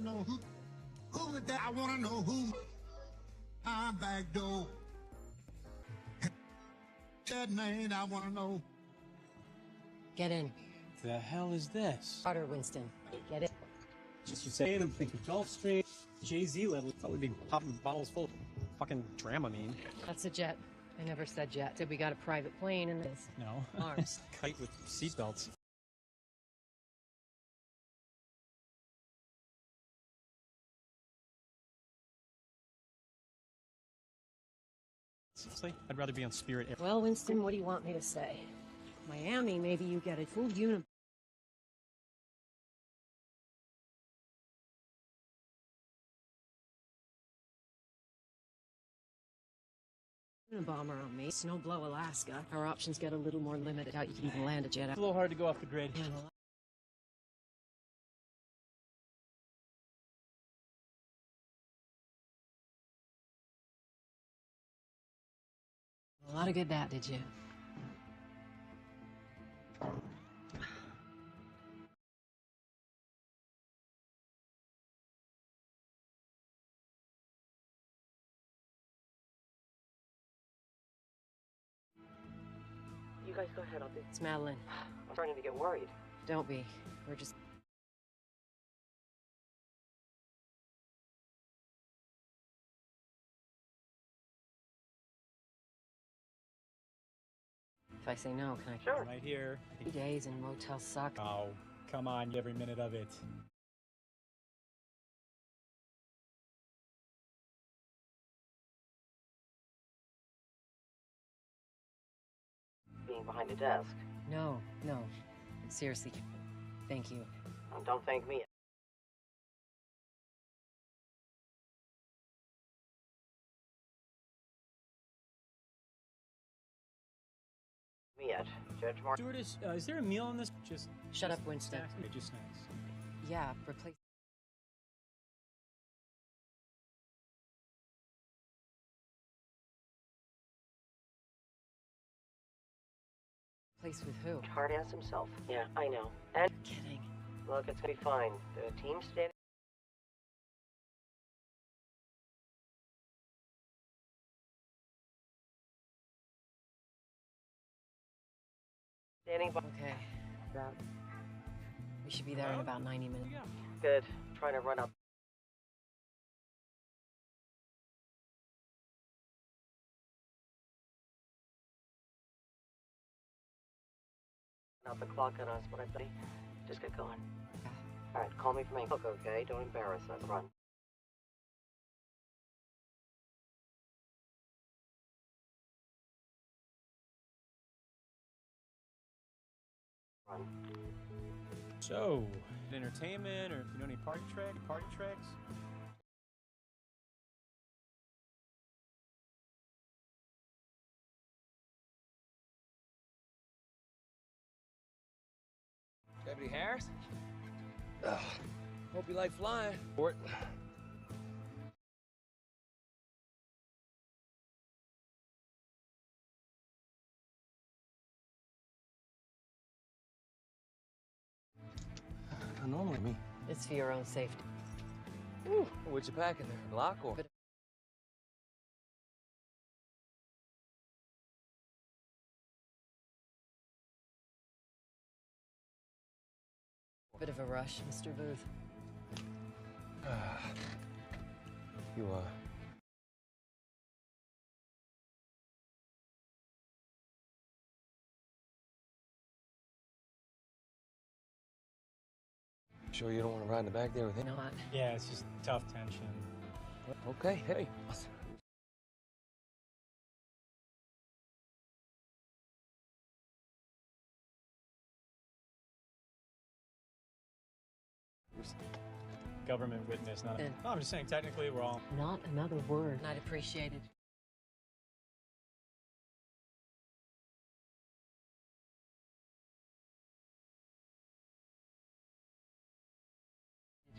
know who is that? I wanna know who I'm back door. That name I wanna know. Get in. The hell is this? Carter Winston. Get it. Just you saying, I'm thinking Gulfstream, Jay-Z level. Thought we'd be popping bottles full of fucking Dramamine. That's a jet. I never said jet. Said we got a private plane and this. No. Arms. Kite with seatbelts. Seriously? I'd rather be on Spirit Air. Well, Winston, what do you want me to say? Miami, maybe you get a full Unabomber on me. Snowblow Alaska. Our options get a little more limited. Out you can even land a jet. It's a little hard to go off the grid. A lot of good that, did you? You guys go ahead, I'll do it. It's Madeline. I'm starting to get worried. Don't be. We're just... If I say no, can I... Sure. Right here. 2 days in motel suck. Oh, come on, every minute of it. Being behind a desk. No. Seriously. Thank you. Don't thank me. Me yet. Judge Martin. Stewardess, is there a meal on this? Just Shut up, Winston. snacks? Okay, just snacks. Yeah, replace... Place with who? Hard ass himself. Yeah, I know. And Kidding. look, it's gonna be fine. The team's standing. Standing by. Okay. We should be there in about 90 minutes. Good. Trying to run up. Out the clock on us, but I think just get going. All right, call me from my book, okay? Don't embarrass us. Run. Run. So, entertainment, or if you know any party tracks? Deputy Harris? Hope you like flying. Port. Normally me. It's for your own safety. Ooh, what you packing there? Glock or? Bit of a rush, Mr. Booth. You, sure you don't want to ride in the back there with him? Not. Yeah, it's just tough tension. Okay, hey. Government witness, not... Yeah. No, I'm just saying, technically, we're all... Not another word. I'd appreciate it.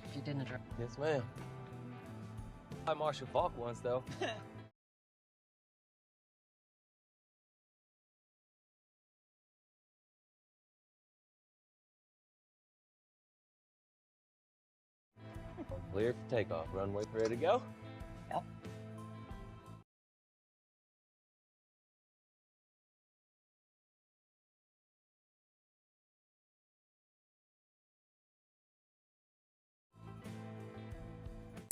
If you didn't address... Yes, ma'am. I Marshall Falk once, though. Clear for takeoff. Runway ready to go? Yep.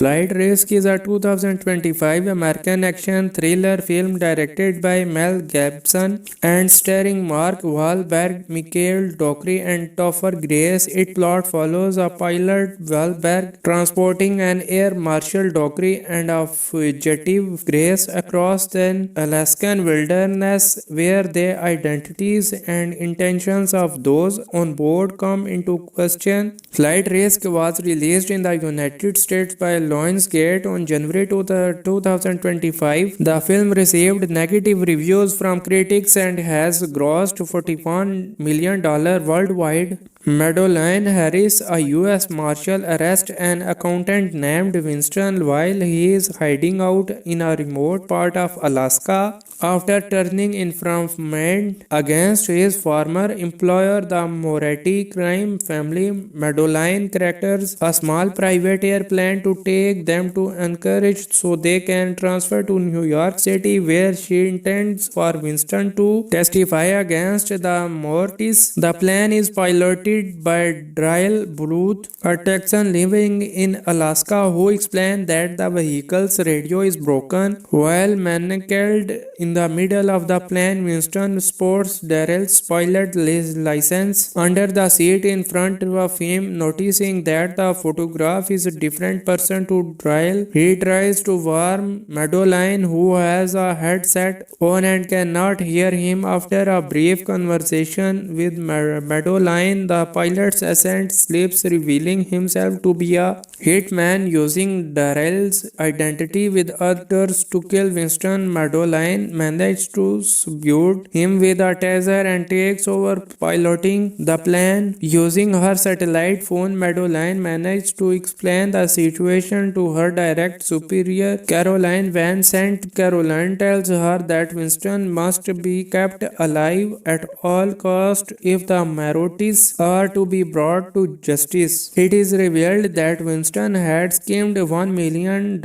Flight Risk is a 2025 American action thriller film directed by Mel Gibson and starring Mark Wahlberg, Michael Dockery, and Topher Grace. Its plot follows a pilot, Wahlberg, transporting an air marshal Dockery and a fugitive Grace across the Alaskan wilderness, where the identities and intentions of those on board come into question. Flight Risk was released in the United States by Lionsgate on January 2025. The film received negative reviews from critics and has grossed $41 million worldwide. Madeline Harris, a U.S. Marshal, arrests an accountant named Winston while he is hiding out in a remote part of Alaska. After turning information against his former employer, the Moretti crime family, Madeline characters a small private airplane to take them to Anchorage so they can transfer to New York City, where she intends for Winston to testify against the Mortis. The plane is piloted by Darrell Booth, a Texan living in Alaska, who explained that the vehicle's radio is broken. While manacled in the middle of the plane, Winston sports Darrell's pilot license under the seat in front of him. Noticing that the photograph is a different person to Darrell, he tries to warn Madeline, who has a headset on and cannot hear him. After a brief conversation with Madeline, the pilot's ascent slips, revealing himself to be a hitman using Darrell's identity with others to kill Winston. Madeline manages to subdue him with a taser and takes over piloting the plane. Using her satellite phone, Madeline manages to explain the situation to her direct superior, Caroline Van Sant. Caroline tells her that Winston must be kept alive at all costs if the Mortis are to be brought to justice. It is revealed that Winston had schemed $1 million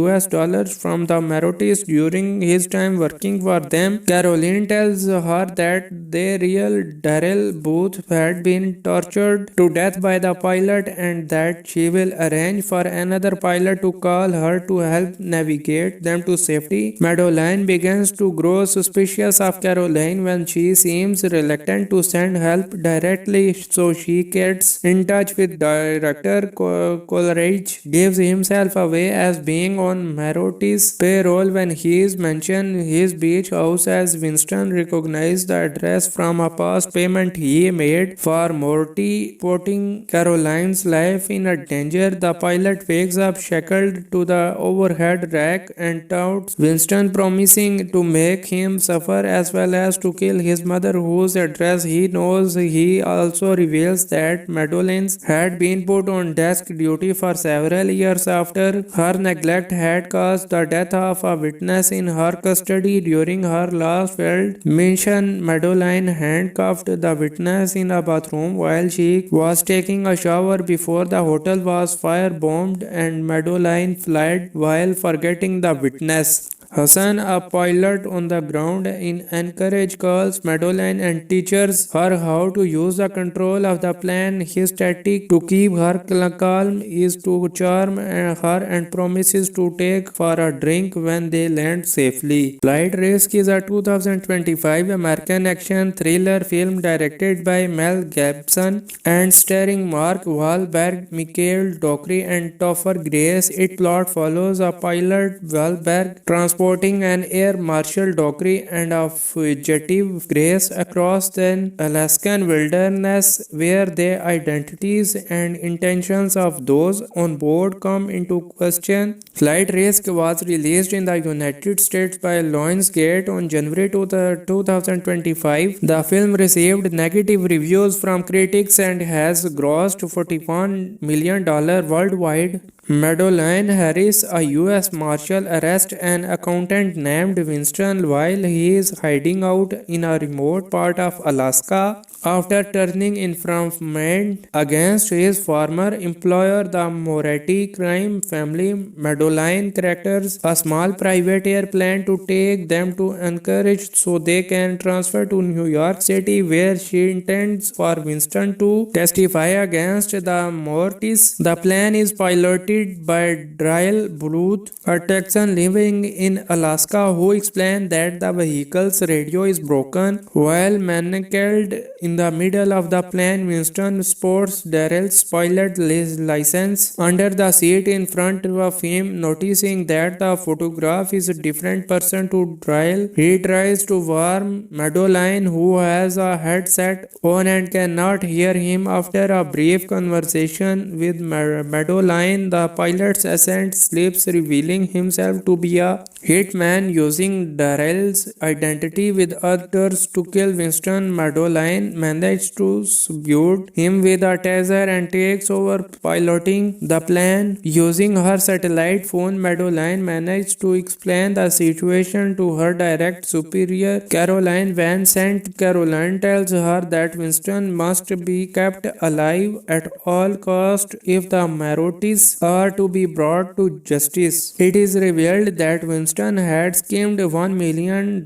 US dollars from the Mortis during his time working for them. Caroline tells her that the real Darrell Booth had been tortured to death by the pilot and that she will arrange for another pilot to call her to help navigate them to safety. Madeline begins to grow suspicious of Caroline when she seems reluctant to send help directly, so she gets in touch with director Coleridge, gives himself away as being on Mortis' payroll when he is mentioned his beach house, as Winston recognized the address from a past payment he made for Morty, putting Caroline's life in a danger. The pilot wakes up shackled to the overhead rack and taunts Winston, promising to make him suffer as well as to kill his mother, whose address he knows. He also reveals that Madeline had been put on desk duty for several years after her neglect had caused the death of a witness in her custody during her last failed mission. Madeline handcuffed the witness in a bathroom while she was taking a shower before the hotel was firebombed, and Madeline fled while forgetting the witness. Hassan, a pilot on the ground in Anchorage, calls Madeline and teaches her how to use the control of the plane. His tactic to keep her calm is to charm her and promises to take for a drink when they land safely. Flight Risk is a 2025 American action thriller film directed by Mel Gibson and starring Mark Wahlberg, Michael Dockery, and Topher Grace. Its plot follows a pilot, Wahlberg, transporting an air marshal Dockery and a fugitive Grace across the Alaskan wilderness, where the identities and intentions of those on board come into question. Flight Risk was released in the United States by Lionsgate on January 2025. The film received negative reviews from critics and has grossed $41 million worldwide. Madeline Harris, a U.S. Marshal, arrests an accountant named Winston while he is hiding out in a remote part of Alaska. After turning informant against his former employer, the Moretti crime family Madeline characters a small private airplane to take them to Anchorage so they can transfer to New York City, where she intends for Winston to testify against the Mortis. The plan is piloted by Dryle Bluth, a Texan living in Alaska, who explained that the vehicle's radio is broken. While manacled in the middle of the plane, Winston sports Darrell's pilot license under the seat in front of him. Noticing that the photograph is a different person to Dryle, he tries to warn Madeline, who has a headset on and cannot hear him. After a brief conversation with Madeline, the pilot's assistant slips, revealing himself to be a hitman using Darrell's identity with others to kill Winston. Madeline manages to subdue him with a taser and takes over piloting the plane. Using her satellite phone, Madeline manages to explain the situation to her direct superior, Caroline Van Sant. Caroline tells her that Winston must be kept alive at all costs if the Marottis are to be brought to justice. It is revealed that Winston had schemed $1 million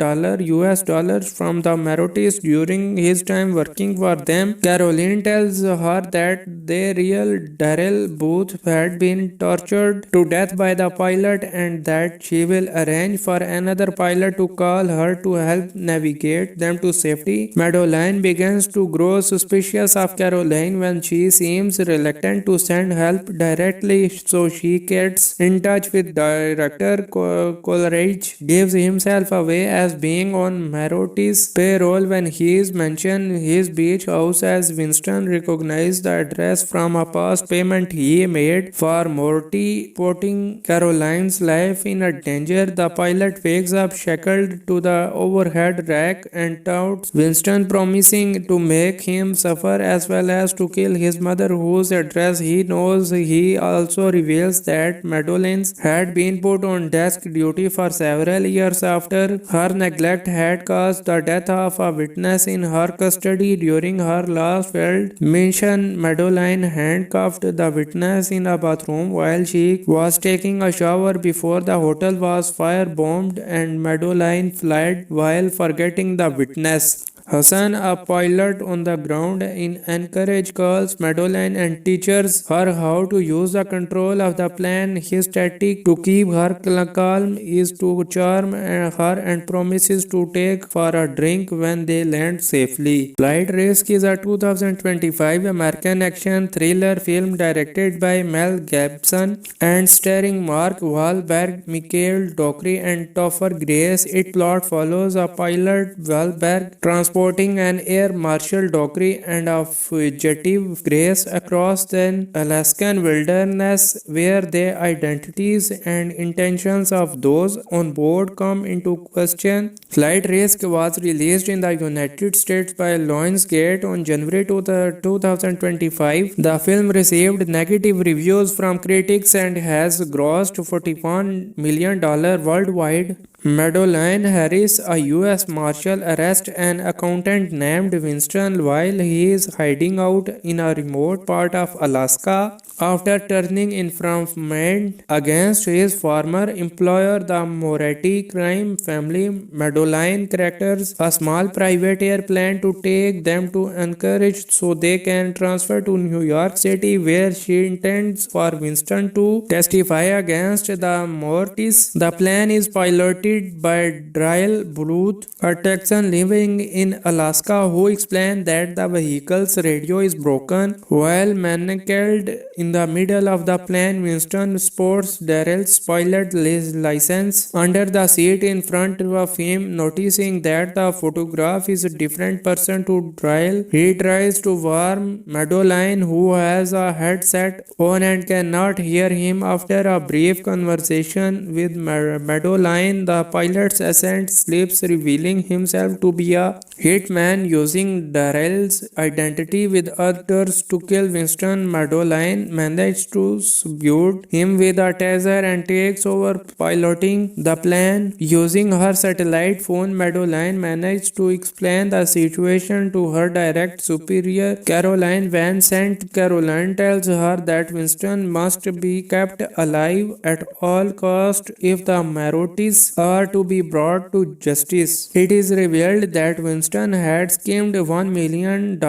US dollars from the Marottis during his time working for them. Caroline tells her that the real Darrell Booth had been tortured to death by the pilot and that she will arrange for another pilot to call her to help navigate them to safety. Madeline begins to grow suspicious of Caroline when she seems reluctant to send help directly, so she gets in touch with director Coleridge, gives himself away as being on Marotti's payroll when he is mentioned his beach house, as Winston recognized the address from a past payment he made for Morty, putting Caroline's life in a danger. The pilot wakes up shackled to the overhead rack and taunts Winston, promising to make him suffer as well as to kill his mother, whose address he knows. He also reveals that Madeline had been put on desk duty for several years after her neglect had caused the death of a witness in her custody. During her last failed mission, Madeline handcuffed the witness in a bathroom while she was taking a shower before the hotel was firebombed, and Madeline fled while forgetting the witness. Hassan, a pilot on the ground in Anchorage, calls Madeline and teaches her how to use the control of the plane. His tactic to keep her calm is to charm her and promises to take for a drink when they land safely. Flight Risk is a 2025 American action thriller film directed by Mel Gibson and starring Mark Wahlberg, Mikhail Dockery, and Topher Grace. Its plot follows a pilot, Wahlberg, transporting an Air Marshal Dockery and a fugitive Grace across the Alaskan wilderness, where the identities and intentions of those on board come into question. Flight Risk was released in the United States by Lionsgate on January 2025. The film received negative reviews from critics and has grossed $41 million worldwide. Madeline Harris, a U.S. Marshal, arrests an accountant named Winston while he is hiding out in a remote part of Alaska. After turning informant against his former employer, the Moretti crime family Madeline characters a small private airplane to take them to Anchorage so they can transfer to New York City, where she intends for Winston to testify against the Mortis. The plane is piloted by Dryle Bluth, a Texan living in Alaska, who explained that the vehicle's radio is broken. While manacled in the middle of the plane, Winston sports Darrell's pilot license under the seat in front of him. Noticing that the photograph is a different person to Dryle, he tries to warn Madeline, who has a headset on and cannot hear him. After a brief conversation with Madeline, the pilot's assistant slips, revealing himself to be a hitman using Darrell's identity with others to kill Winston. Madeline manages to subdue him with a taser and takes over piloting the plane. Using her satellite phone, Madeline manages to explain the situation to her direct superior, Caroline Van Sant. Caroline tells her that Winston must be kept alive at all costs if the Marotis are to be brought to justice. It is revealed that Winston had schemed $1 million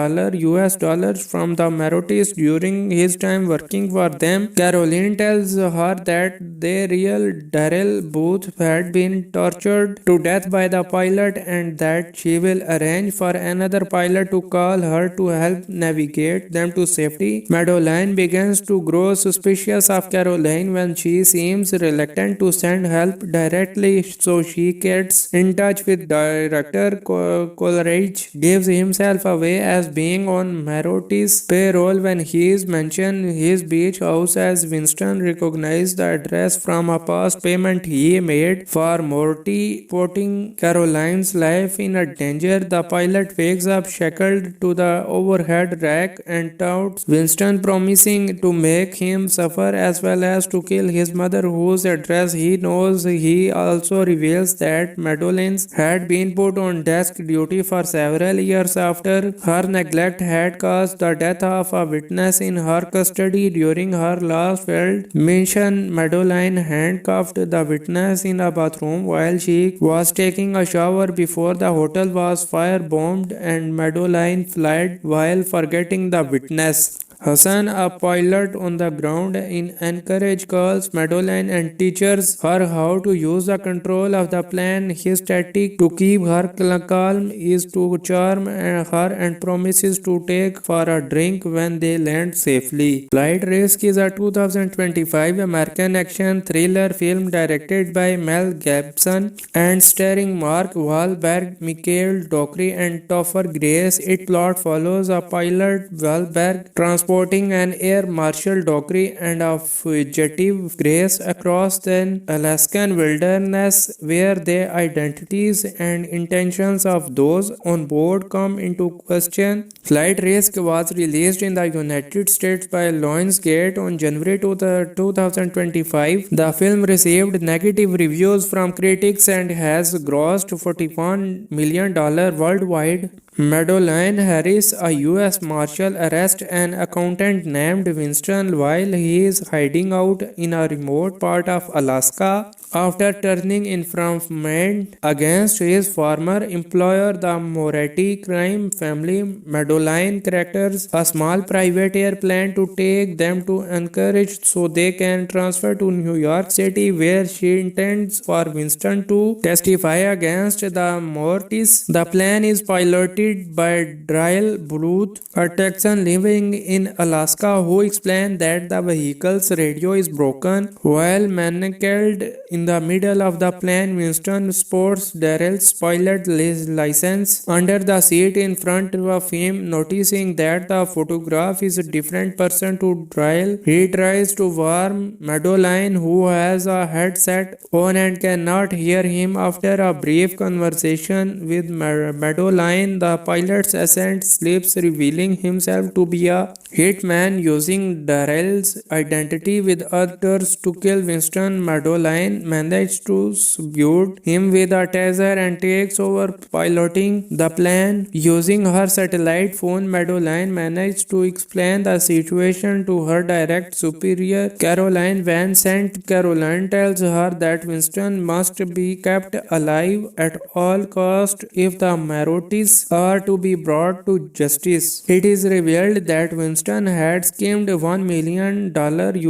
US dollars from the Marotis during his time working for them. Caroline tells her that their real Darrell Booth had been tortured to death by the pilot and that she will arrange for another pilot to call her to help navigate them to safety. Madeline begins to grow suspicious of Caroline when she seems reluctant to send help directly, so she gets in touch with director Coleridge, gives himself away as being on Maroti's payroll when he is mentioned his beach house as Winston recognized the address from a past payment he made for Morty, putting Caroline's life in a danger. The pilot wakes up shackled to the overhead rack and touts Winston, promising to make him suffer as well as to kill his mother, whose address he knows. He also reveals that Madeline's had been put on desk duty for several years after her neglect had caused the death of a witness in her custody during her last failed mission. Madeline handcuffed the witness in a bathroom while she was taking a shower before the hotel was firebombed, and Madeline fled while forgetting the witness. Hassan, a pilot on the ground in Anchorage, calls Madeline and teaches her how to use the control of the plane. His tactic to keep her calm is to charm her and promises to take for a drink when they land safely. Flight Risk is a 2025 American action thriller film directed by Mel Gibson and starring Mark Wahlberg, Mikhail Dockery, and Topher Grace. Its plot follows a pilot, Wahlberg, transporting an Air Marshal Dockery and a fugitive Grace across the Alaskan wilderness, where the identities and intentions of those on board come into question. Flight Risk was released in the United States by Lionsgate on January 2025. The film received negative reviews from critics and has grossed $41 million worldwide. Madeline Harris, a U.S. Marshal, arrests an accountant named Winston while he is hiding out in a remote part of Alaska. After turning information against his former employer, the Moretti crime family, Madeline charters a small private airplane to take them to Anchorage so they can transfer to New York City, where she intends for Winston to testify against the Mortis. The plane is piloted by Darrell Booth, a Texan living in Alaska, who explained that the vehicle's radio is broken. While manacled in the middle of the plane, Winston sports Darrell's pilot license under the seat in front of him. Noticing that the photograph is a different person to Darrell, he tries to warn Madeline, who has a headset on and cannot hear him. After a brief conversation with Madeline, the pilot's assistant slips, revealing himself to be a hitman using Darrell's identity with others to kill Winston. Madeline manages to subdue him with a taser and takes over piloting the plane. Using her satellite phone, Madeline manages to explain the situation to her direct superior, Caroline Van Sant. Caroline tells her that Winston must be kept alive at all costs if the Marotis are to be brought to justice. It is revealed that Winston had schemed $1 million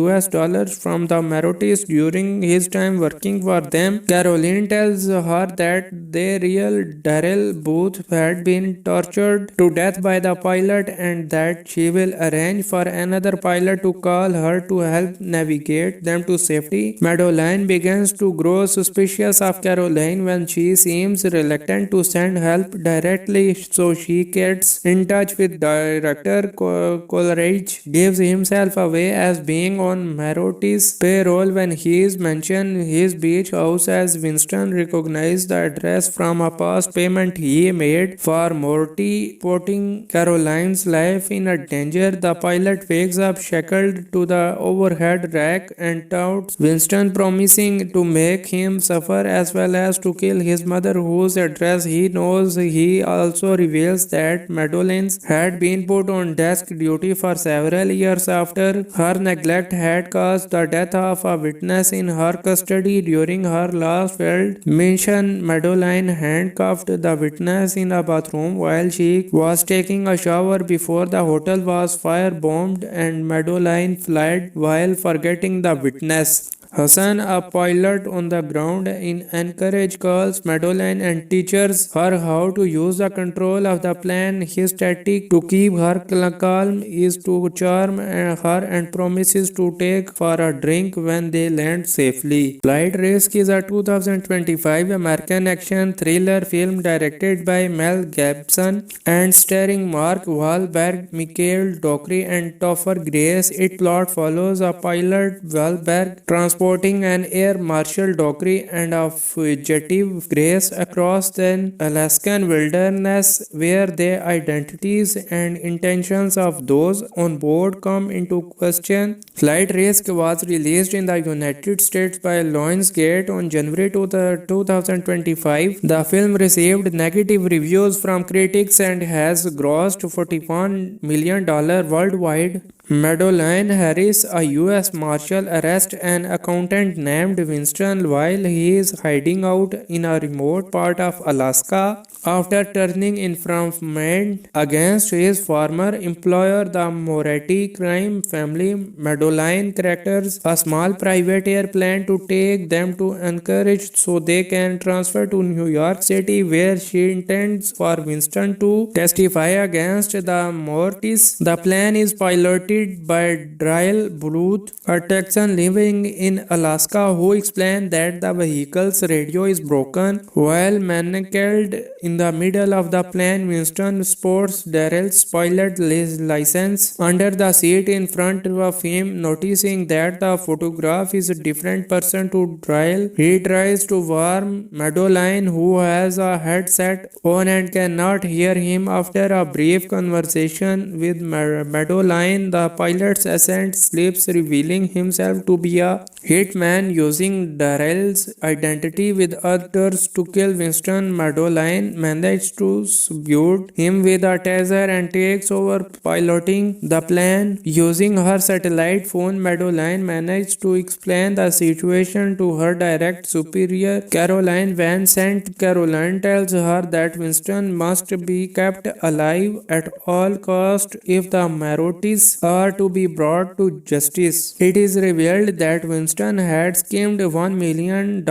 US dollars from the Marotis during his time working for them. Caroline tells her that their real Darrell Booth had been tortured to death by the pilot and that she will arrange for another pilot to call her to help navigate them to safety. Madeline begins to grow suspicious of Caroline when she seems reluctant to send help directly, so she gets in touch with director Coleridge, gives himself away as being on Maroti's payroll when he is mentioned his his beach house as Winston recognized the address from a past payment he made for Morty, putting Caroline's life in a danger. The pilot wakes up shackled to the overhead rack and taunts Winston, promising to make him suffer as well as to kill his mother, whose address he knows. He also reveals that Madeline had been put on desk duty for several years after her neglect had caused the death of a witness in her custody during her last failed mission. Madeline handcuffed the witness in a bathroom while she was taking a shower before the hotel was firebombed, and Madeline fled while forgetting the witness. Hassan, a pilot on the ground in Anchorage, calls Madeline and teaches her how to use the control of the plane. His tactic to keep her calm is to charm her and promises to take for a drink when they land safely. Flight Risk is a 2025 American action thriller film directed by Mel Gibson and starring Mark Wahlberg, Mikhail Dockery, and Topher Grace. Its plot follows a pilot, Wahlberg, transporting an Air Marshal Dockery and a fugitive Grace across the Alaskan wilderness, where the identities and intentions of those on board come into question. Flight Risk was released in the United States by Lionsgate on January 2025. The film received negative reviews from critics and has grossed $41 million worldwide. Madeline Harris, a U.S. Marshal, arrests an accountant named Winston while he is hiding out in a remote part of Alaska. After turning information against his former employer, the Moretti crime family, Madeline charters a small private airplane to take them to Anchorage so they can transfer to New York City, where she intends for Winston to testify against the Mortis. The plane is piloted by Darrell Booth, a Texan living in Alaska, who explained that the vehicle's radio is broken. While manacled in the middle of the plane, Winston sports Darrell's pilot license under the seat in front of him. Noticing that the photograph is a different person to Darrell, he tries to warn Madeline, who has a headset on and cannot hear him. After a brief conversation with Madeline, the pilot's assistant slips, revealing himself to be a hitman using Darrell's identity with others to kill Winston. Madeline manages to subdue him with a taser and takes over piloting the plane. Using her satellite phone, Madeline manages to explain the situation to her direct superior, Caroline Van Sant. Caroline tells her that Winston must be kept alive at all costs if the Mortis are to be brought to justice. It is revealed that Winston had schemed $1 million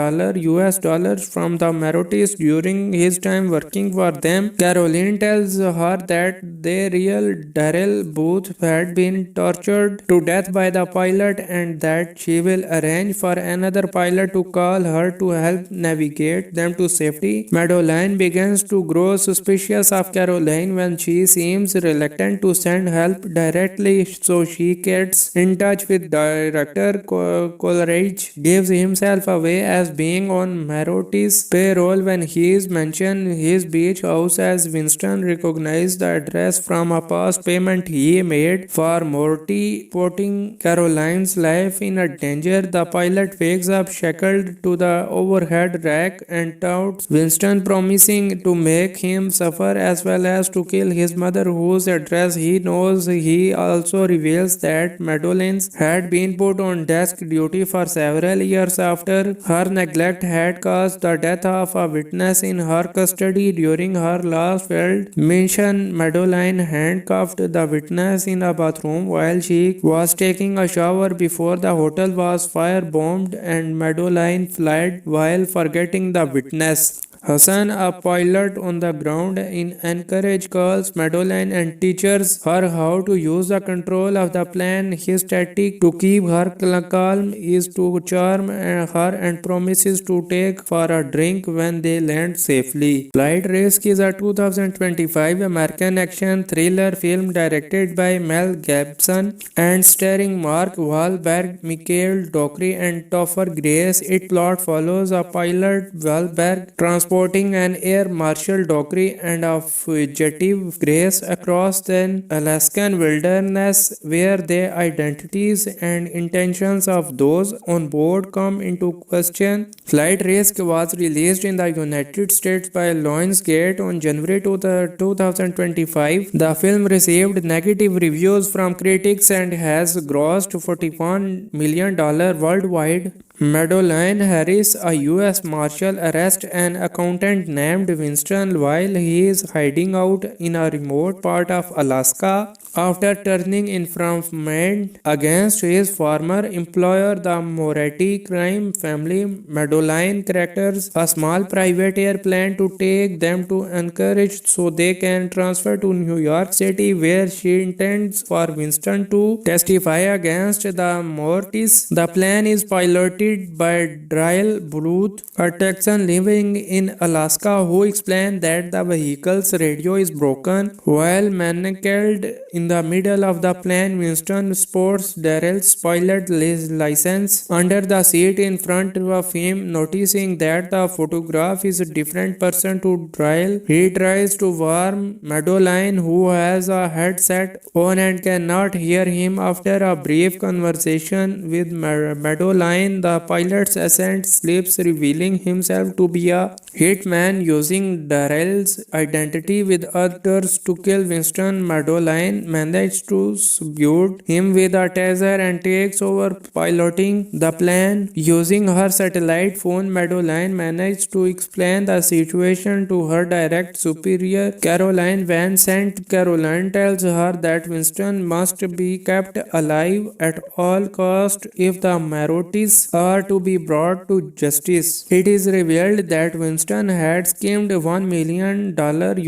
US dollars from the Mortis during his time working for them. Caroline tells her that the real Darrell Booth had been tortured to death by the pilot and that she will arrange for another pilot to call her to help navigate them to safety. Madeline begins to grow suspicious of Caroline when she seems reluctant to send help directly, so she gets in touch with director Coleridge, gives himself away as being on Morty's payroll when he is mentioned his beach house as Winston recognized the address from a past payment he made for Morty, putting Caroline's life in a danger. The pilot wakes up shackled to the overhead rack and taunts Winston, promising to make him suffer as well as to kill his mother, whose address he knows. He also reveals that Madeline had been put on desk duty for several years after her neglect had caused the death of a witness in her custody during her last failed mission. Madeline handcuffed the witness in a bathroom while she was taking a shower before the hotel was firebombed, and Madeline fled while forgetting the witness. Hassan, a pilot on the ground in Anchorage, calls Madeline and teaches her how to use the control of the plane. His tactic to keep her calm is to charm her and promises to take for a drink when they land safely. Flight Risk is a 2025 American action thriller film directed by Mel Gibson and starring Mark Wahlberg, Mikhail Dockery, and Topher Grace. Its plot follows a pilot, Wahlberg, transporting an Air Marshal Dockery and a fugitive Grace across the Alaskan wilderness, where their identities and intentions of those on board come into question. Flight Risk was released in the United States by Lionsgate on January 2025. The film received negative reviews from critics and has grossed $41 million worldwide. Madeline Harris, a U.S. Marshal, arrests an accountant named Winston while he is hiding out in a remote part of Alaska. After turning information against his former employer, the Moretti crime family, Madeline charters a small private airplane to take them to Anchorage so they can transfer to New York City, where she intends for Winston to testify against the Mortis. The plane is piloted by Daryl Booth, a Texan living in Alaska, who explained that the vehicle's radio is broken. While manacled in the middle of the plane, Winston sports Daryl's pilot license under the seat in front of him. Noticing that the photograph is a different person to Daryl, he tries to warn Madeline, who has a headset on and cannot hear him. After a brief conversation with Madeline, the pilot's assistant slips, revealing himself to be a hitman using Daryl's identity with others to kill Winston. Madeline manages to subdue him with a taser and takes over piloting the plane. Using her satellite phone, Madeline manages to explain the situation to her direct superior, Caroline Van Sant. Caroline tells her that Winston must be kept alive at all costs if the Mortis are to be brought to justice. It is revealed that Winston had schemed $1 million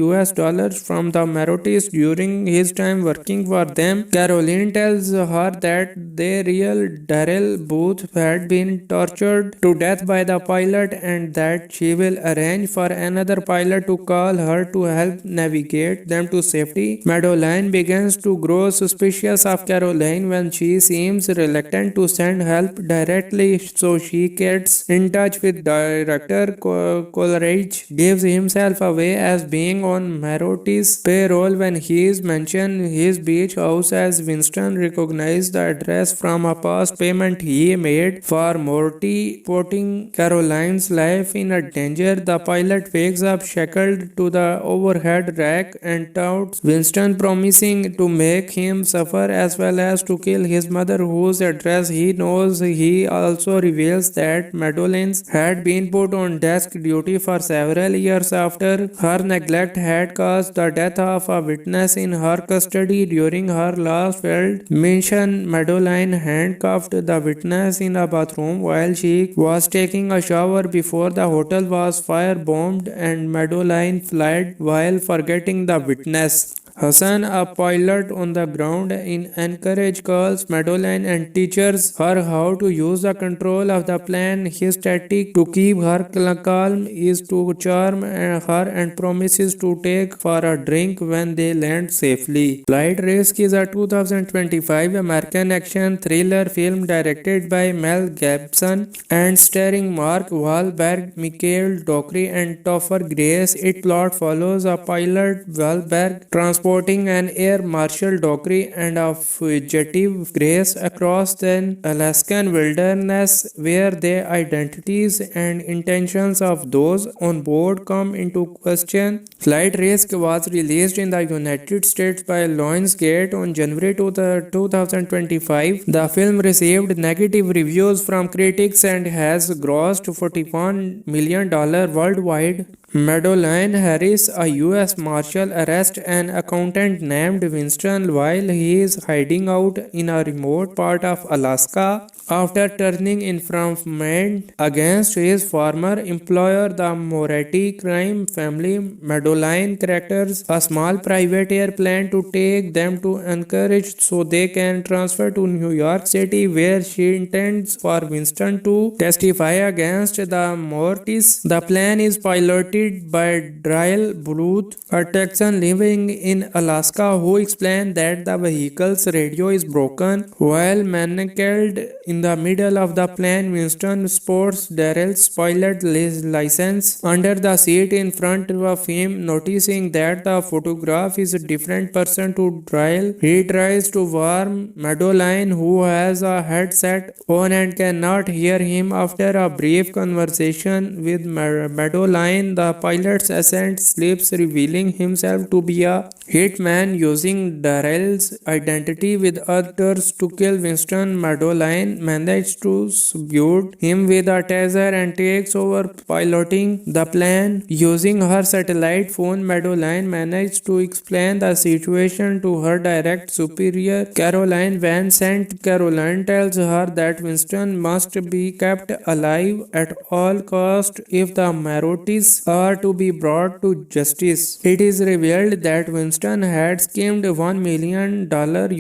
US dollars from the Mortis during his time working for them. Caroline tells her that their real Daryl Booth had been tortured to death by the pilot and that she will arrange for another pilot to call her to help navigate them to safety. Madeline begins to grow suspicious of Caroline when she seems reluctant to send help directly, so she gets in touch with director Coleridge, gives himself away as being on Mortis' payroll when he is mentioned his beach house, as Winston recognized the address from a past payment he made for Morty, putting Caroline's life in a danger. The pilot wakes up shackled to the overhead rack and taunts Winston, promising to make him suffer as well as to kill his mother, whose address he knows. He also reveals that Madeline had been put on desk duty for several years after her neglect had caused the death of a witness in her custody during her last failed mission. Madeline handcuffed the witness in a bathroom while she was taking a shower before the hotel was firebombed, and Madeline fled while forgetting the witness. Hassan, a pilot on the ground in Anchorage, calls Madeline and teaches her how to use the control of the plane. His tactic to keep her calm is to charm her and promises to take for a drink when they land safely. Flight Risk is a 2025 American action thriller film directed by Mel Gibson and starring Mark Wahlberg, Mikhail Dockery, and Topher Grace. Its plot follows a pilot, Wahlberg, transporting an Air Marshal Dockery and a fugitive Grace across the Alaskan wilderness, where their identities and intentions of those on board come into question. Flight Risk was released in the United States by Lionsgate on January 2025. The film received negative reviews from critics and has grossed $41 million worldwide. Madeline Harris, a U.S. Marshal, arrests an accountant named Winston while he is hiding out in a remote part of Alaska after turning information against his former employer, the Moretti crime family. Madeline characters a small private airplane to take them to Anchorage so they can transfer to New York City, where she intends for Winston to testify against the Mortis. The plan is piloted by Dryle Bluth, a Texan living in Alaska, who explained that the vehicle's radio is broken. While manacled in the middle of the plane, Winston sports Darrell's pilot license under the seat in front of him. Noticing that the photograph is a different person to Dryle, he tries to warn Madeline, who has a headset on and cannot hear him. After a brief conversation with Madeline, the pilot's assistant slips, revealing himself to be a hitman using Darrell's identity with others to kill Winston. Madeline manages to subdue him with a taser and takes over piloting the plane. Using her satellite phone, Madeline manages to explain the situation to her direct superior, Caroline Van Sant. Caroline tells her that Winston must be kept alive at all costs if the Marotis are to be brought to justice. It is revealed that Winston had schemed $1 million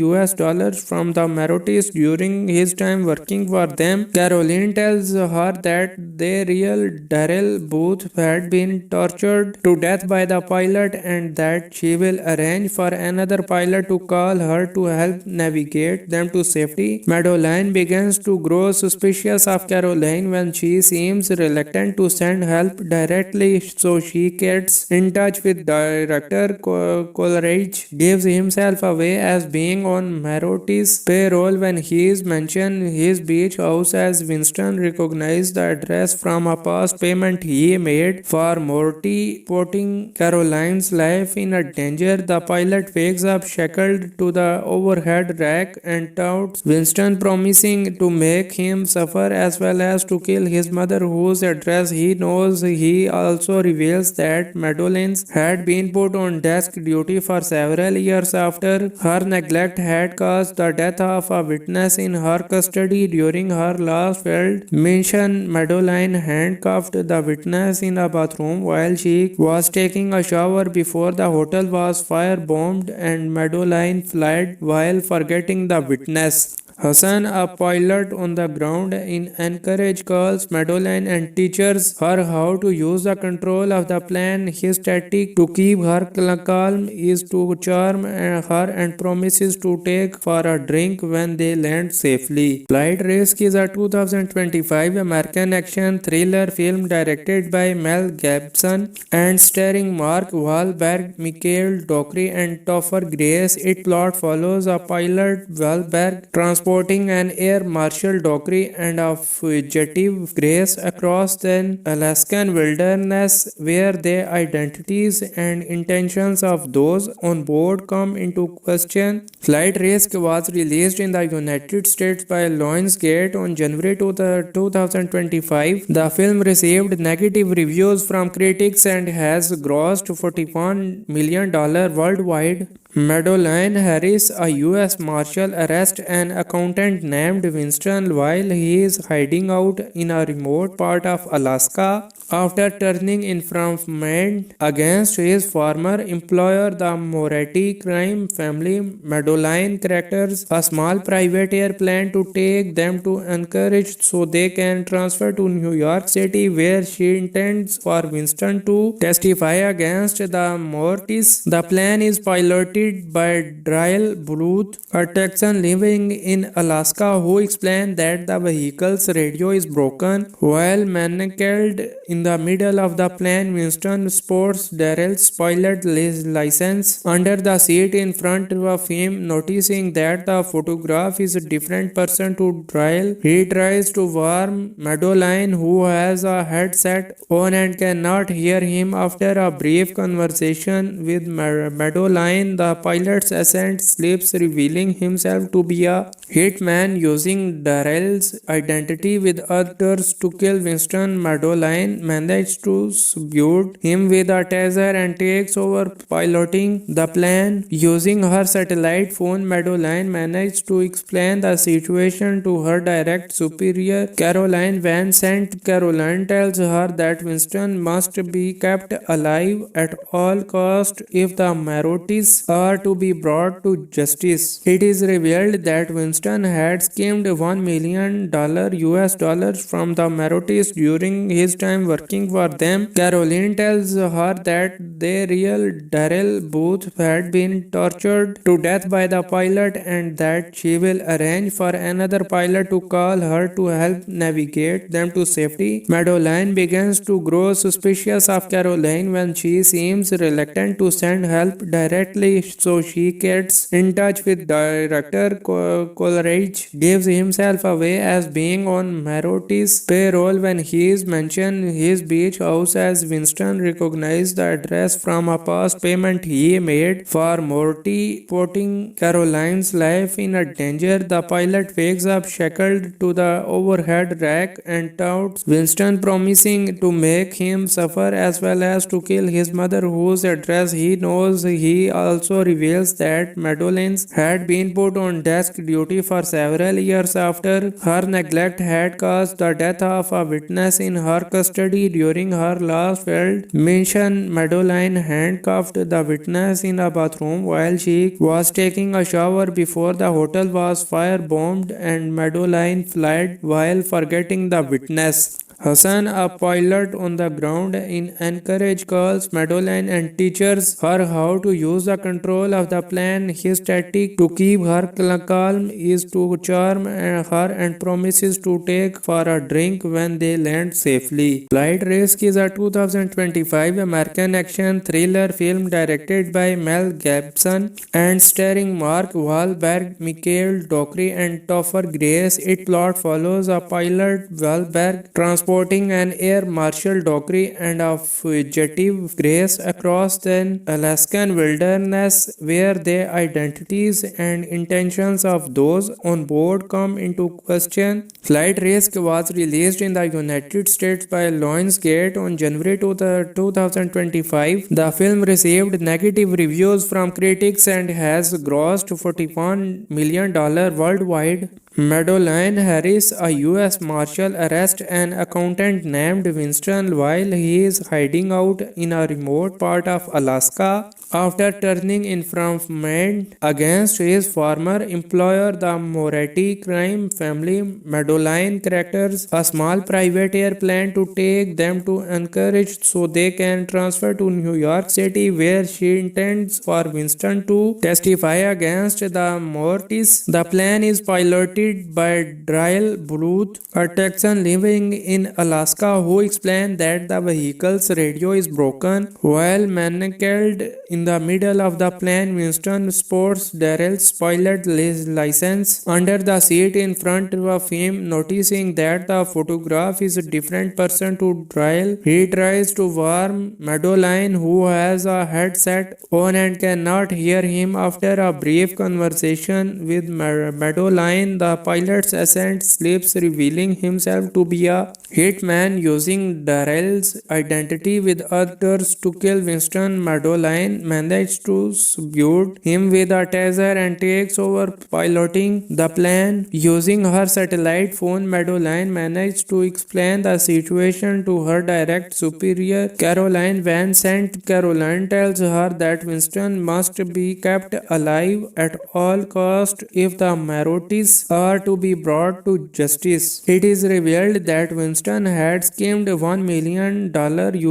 US dollars from the Marotis during his time working for them. Caroline tells her that their real Darrell Booth had been tortured to death by the pilot and that she will arrange for another pilot to call her to help navigate them to safety. Madeline begins to grow suspicious of Caroline when she seems reluctant to send help directly, so she gets in touch with director Coleridge, gives himself away as being on Maroti's payroll when he is mentioned his beach house as Winston recognized the address from a past payment he made for Morty, putting Caroline's life in a danger. The pilot wakes up shackled to the overhead rack and taunts Winston, promising to make him suffer as well as to kill his mother, whose address he knows. He also reveals that Madeline had been put on desk duty for several years after her neglect had caused the death of a witness in her custody during her last failed mission. Madeline handcuffed the witness in a bathroom while she was taking a shower before the hotel was firebombed, and Madeline fled while forgetting the witness. Hassan, a pilot on the ground in Anchorage, calls Madeline and teaches her how to use the control of the plane. His tactic to keep her calm is to charm her and promises to take for a drink when they land safely. Flight Risk is a 2025 American action thriller film directed by Mel Gibson and starring Mark Wahlberg, Mikhail Dockery, and Topher Grace. Its plot follows a pilot, Wahlberg, transporting an Air Marshal Dockery and a fugitive Grace across the Alaskan wilderness, where the identities and intentions of those on board come into question. Flight Risk was released in the United States by Lionsgate on January 2025. The film received negative reviews from critics and has grossed $41 million worldwide. Madeline Harris, a U.S. Marshal, arrests an accountant named Winston while he is hiding out in a remote part of Alaska after turning information against his former employer, the Moretti crime family. Madeline characters a small private airplane to take them to Anchorage so they can transfer to New York City, where she intends for Winston to testify against the Mortis. The plan is piloted by Dryle Bluth, a Texan living in Alaska, who explained that the vehicle's radio is broken. While manacled in the middle of the plane, Winston sports Darrell's pilot license under the seat in front of him. Noticing that the photograph is a different person to Dryle, he tries to warn Madeline, who has a headset on and cannot hear him. After a brief conversation with Madeline, the pilot's assistant slips, revealing himself to be a hitman using Darrell's identity with others to kill Winston. Madeline manages to subdue him with a taser and takes over piloting the plane. Using her satellite phone, Madeline manages to explain the situation to her direct superior, Caroline Van Sant. Caroline tells her that Winston must be kept alive at all costs if the Marotis are to be brought to justice. It is revealed that Winston had schemed $1 million US dollars from the Marotis during his time working for them. Caroline tells her that their real Darrell Booth had been tortured to death by the pilot and that she will arrange for another pilot to call her to help navigate them to safety. Madeline begins to grow suspicious of Caroline when she seems reluctant to send help directly, so she gets in touch with director Coleridge, gives himself away as being on Maroti's payroll when he is mentioned his beach house as Winston recognized the address from a past payment he made for Morty, putting Caroline's life in a danger. The pilot wakes up shackled to the overhead rack and touts Winston, promising to make him suffer as well as to kill his mother, whose address he knows. He also reveals that Madeline had been put on desk duty for several years after her neglect had caused the death of a witness in her custody during her last failed mission. Madeline handcuffed the witness in a bathroom while she was taking a shower before the hotel was firebombed, and Madeline fled while forgetting the witness. Hassan, a pilot on the ground in Anchorage, calls Madeline and teaches her how to use the control of the plane. His tactic to keep her calm is to charm her and promises to take for a drink when they land safely. Flight Risk is a 2025 American action thriller film directed by Mel Gibson and starring Mark Wahlberg, Mikhail Dockery, and Topher Grace. Its plot follows a pilot, Wahlberg, transporting an Air Marshal Dockery and a fugitive Grace across the Alaskan wilderness, where their identities and intentions of those on board come into question. Flight Risk was released in the United States by Lionsgate on January 2025. The film received negative reviews from critics and has grossed $41 million worldwide. Madeline Harris, a U.S. Marshal, arrests an accountant named Winston while he is hiding out in a remote part of Alaska. After turning information against his former employer, the Moretti crime family, Madeline charters a small private airplane to take them to Anchorage so they can transfer to New York City, where she intends for Winston to testify against the Mortis. The plane is piloted by Darrell Booth, a Texan living in Alaska, who explained that the vehicle's radio is broken. While manacled in the middle of the plane, Winston sports Darrell's pilot license under the seat in front of him. Noticing that the photograph is a different person to Darrell, he tries to warn Madeline, who has a headset on and cannot hear him. After a brief conversation with Madeline, the pilot's ascent slips, revealing himself to be a hitman using Darrell's identity with others to kill Winston. Madeline manages to subdue him with a taser and takes over piloting the plane. Using her satellite phone, Madeline manages to explain the situation to her direct superior, Caroline Van Sant. Caroline tells her that Winston must be kept alive at all costs if the Marotis are to be brought to justice. It is revealed that Winston had schemed $1 million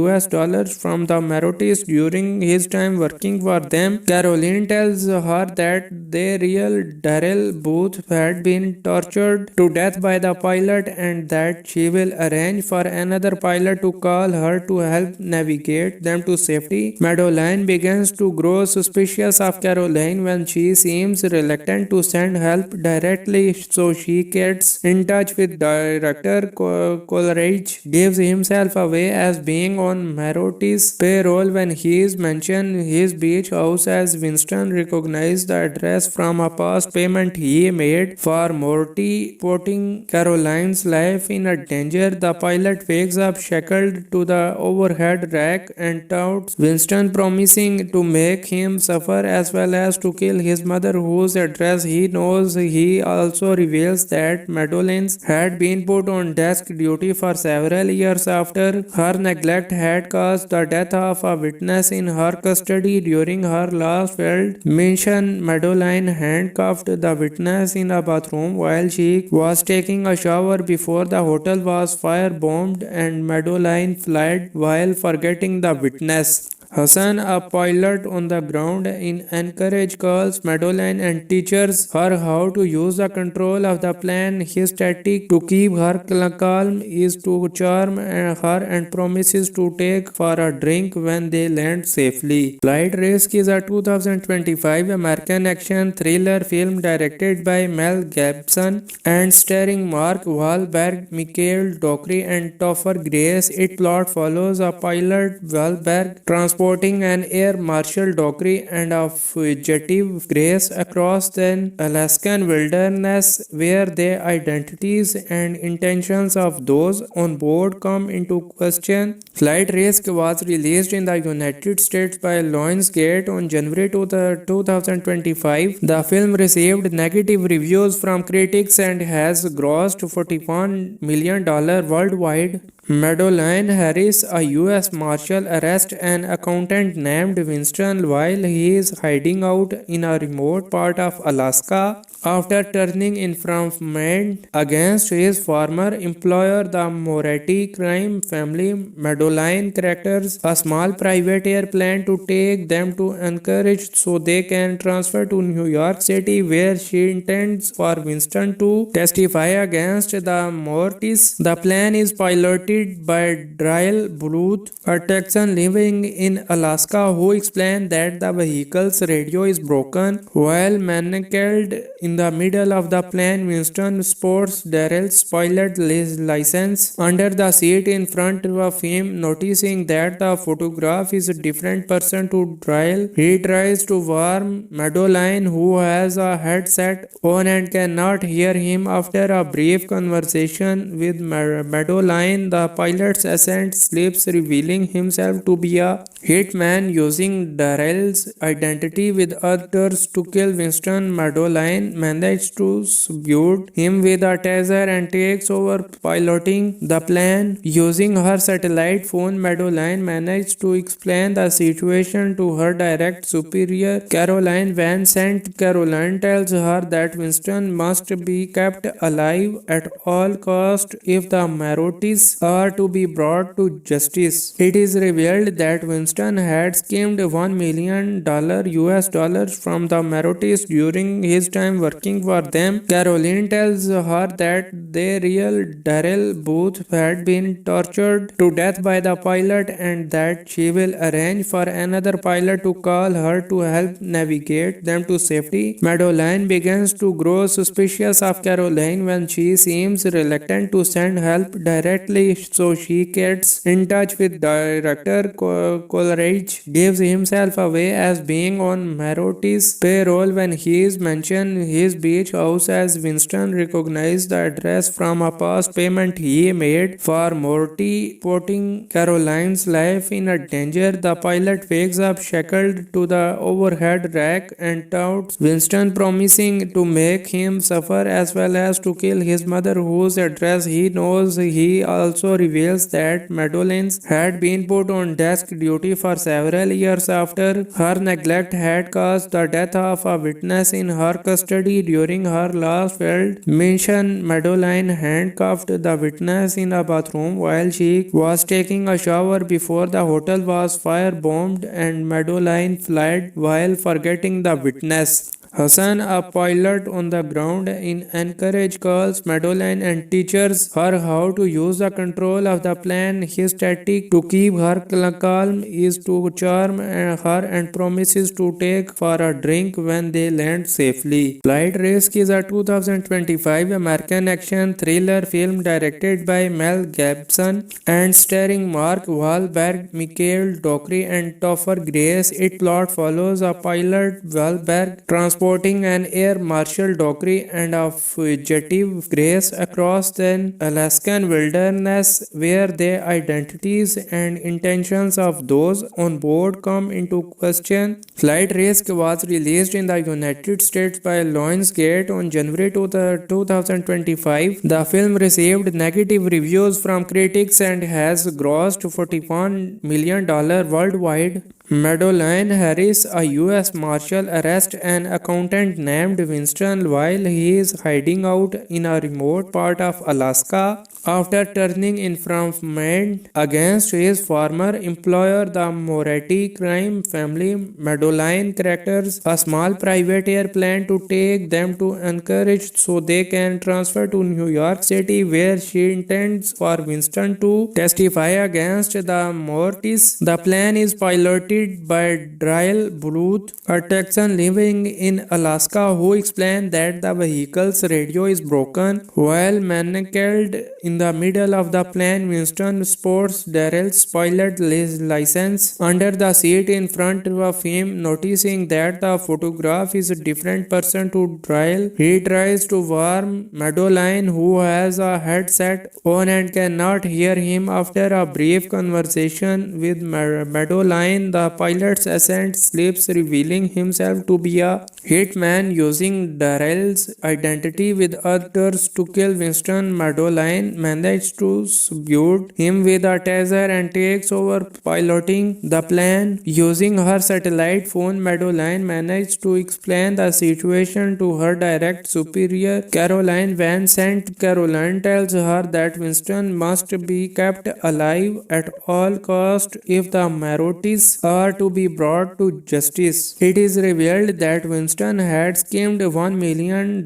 US dollars from the Marotis during his time working for them. Caroline tells her that their real Darrell Booth had been tortured to death by the pilot and that she will arrange for another pilot to call her to help navigate them to safety. Madeline begins to grow suspicious of Caroline when she seems reluctant to send help directly, so she gets in touch with director Coleridge, gives himself away as being on Marotti's payroll when he is mentioned his beach house as Winston recognized the address from a past payment he made for Morty, putting Caroline's life in a danger. The pilot wakes up shackled to the overhead rack and touts Winston, promising to make him suffer as well as to kill his mother, whose address he knows. He also reveals that Madolines had been put on desk duty for several years after her neglect had caused the death of a witness in her custody during her last failed mission. Madeline handcuffed the witness in a bathroom while she was taking a shower before the hotel was firebombed, and Madeline fled while forgetting the witness. Hassan, a pilot on the ground in Anchorage, calls Madeline and teaches her how to use the control of the plane. His tactic to keep her calm is to charm her and promises to take for a drink when they land safely. Flight Risk is a 2025 American action thriller film directed by Mel Gibson and starring Mark Wahlberg, Mikhail Dockery, and Topher Grace. Its plot follows a pilot, Wahlberg, transporting an Air Marshal Dockery and a fugitive Grace across the Alaskan wilderness, where the identities and intentions of those on board come into question. Flight Risk was released in the United States by Lionsgate on January 2025. The film received negative reviews from critics and has grossed $41 million worldwide. Madeline Harris, a U.S. Marshal, arrests an accountant named Winston while he is hiding out in a remote part of Alaska. After turning information against his former employer, the Moretti crime family, Madeline charters a small private airplane to take them to Anchorage so they can transfer to New York City, where she intends for Winston to testify against the Mortis. The plane is piloted by Darrell Booth, a Texan living in Alaska, who explained that the vehicle's radio is broken. While manacled in the middle of the plane, Winston sports Darrell's pilot license under the seat in front of him. Noticing that the photograph is a different person to Darrell, he tries to warn Madeline, who has a headset on and cannot hear him. After a brief conversation with Madeline, the pilot's assistant slips, revealing himself to be a hitman using Darrell's identity with others to kill Winston. Madeline manages to subdue him with a taser and takes over piloting the plane. Using her satellite phone, Madeline manages to explain the situation to her direct superior, Caroline Van Sant. Caroline tells her that Winston must be kept alive at all costs if the Marottis are to be brought to justice. It is revealed that Winston had schemed $1 million US dollars from the Marottis during his time working for them. Caroline tells her that the real Darrell Booth had been tortured to death by the pilot and that she will arrange for another pilot to call her to help navigate them to safety. Madeline begins to grow suspicious of Caroline when she seems reluctant to send help directly, so she gets in touch with director Coleridge, gives himself away as being on Marotti's payroll when he is mentioned his beach house as Winston recognized the address from a past payment he made for Morty, putting Caroline's life in a danger. The pilot wakes up shackled to the overhead rack and touts Winston, promising to make him suffer as well as to kill his mother, whose address he knows. He also reveals that Madolines had been put on desk duty for several years after her neglect had caused the death of a witness in her custody during her last failed mission. Madeline handcuffed the witness in a bathroom while she was taking a shower before the hotel was firebombed, and Madeline fled while forgetting the witness. Hassan, a pilot on the ground in Anchorage, calls Madeline and teaches her how to use the control of the plane. His tactic to keep her calm is to charm her and promises to take for a drink when they land safely. Flight Risk is a 2025 American action thriller film directed by Mel Gibson and starring Mark Wahlberg, Mikhail Dockery, and Topher Grace. Its plot follows a pilot, Wahlberg, transporting an air marshal Dockery and a fugitive Grace across the Alaskan wilderness, where their identities and intentions of those on board come into question. Flight Risk was released in the United States by Lionsgate on January 2025. The film received negative reviews from critics and has grossed $41 million worldwide. Madeline Harris, a U.S. Marshal, arrests an accountant named Winston while he is hiding out in a remote part of Alaska. After turning information against his former employer, the Moretti crime family, Madeline characters a small private airplane to take them to Anchorage so they can transfer to New York City, where she intends for Winston to testify against the Mortis. The plane is piloted by Darrell Booth, a Texan living in Alaska, who explained that the vehicle's radio is broken. While manacled in the middle of the plane, Winston sports Darrell's pilot license under the seat in front of him. Noticing that the photograph is a different person to Darrell, he tries to warn Madeline, who has a headset on and cannot hear him. After a brief conversation with Madeline, the pilot's assistant slips, revealing himself to be a hitman using Darrell's identity with others to kill Winston. Madeline manages to subdue him with a taser and takes over piloting the plane. Using her satellite phone, Madeline manages to explain the situation to her direct superior, Caroline Van Sant. Caroline tells her that Winston must be kept alive at all costs if the Mortis are to be brought to justice. It is revealed that Winston had schemed $1 million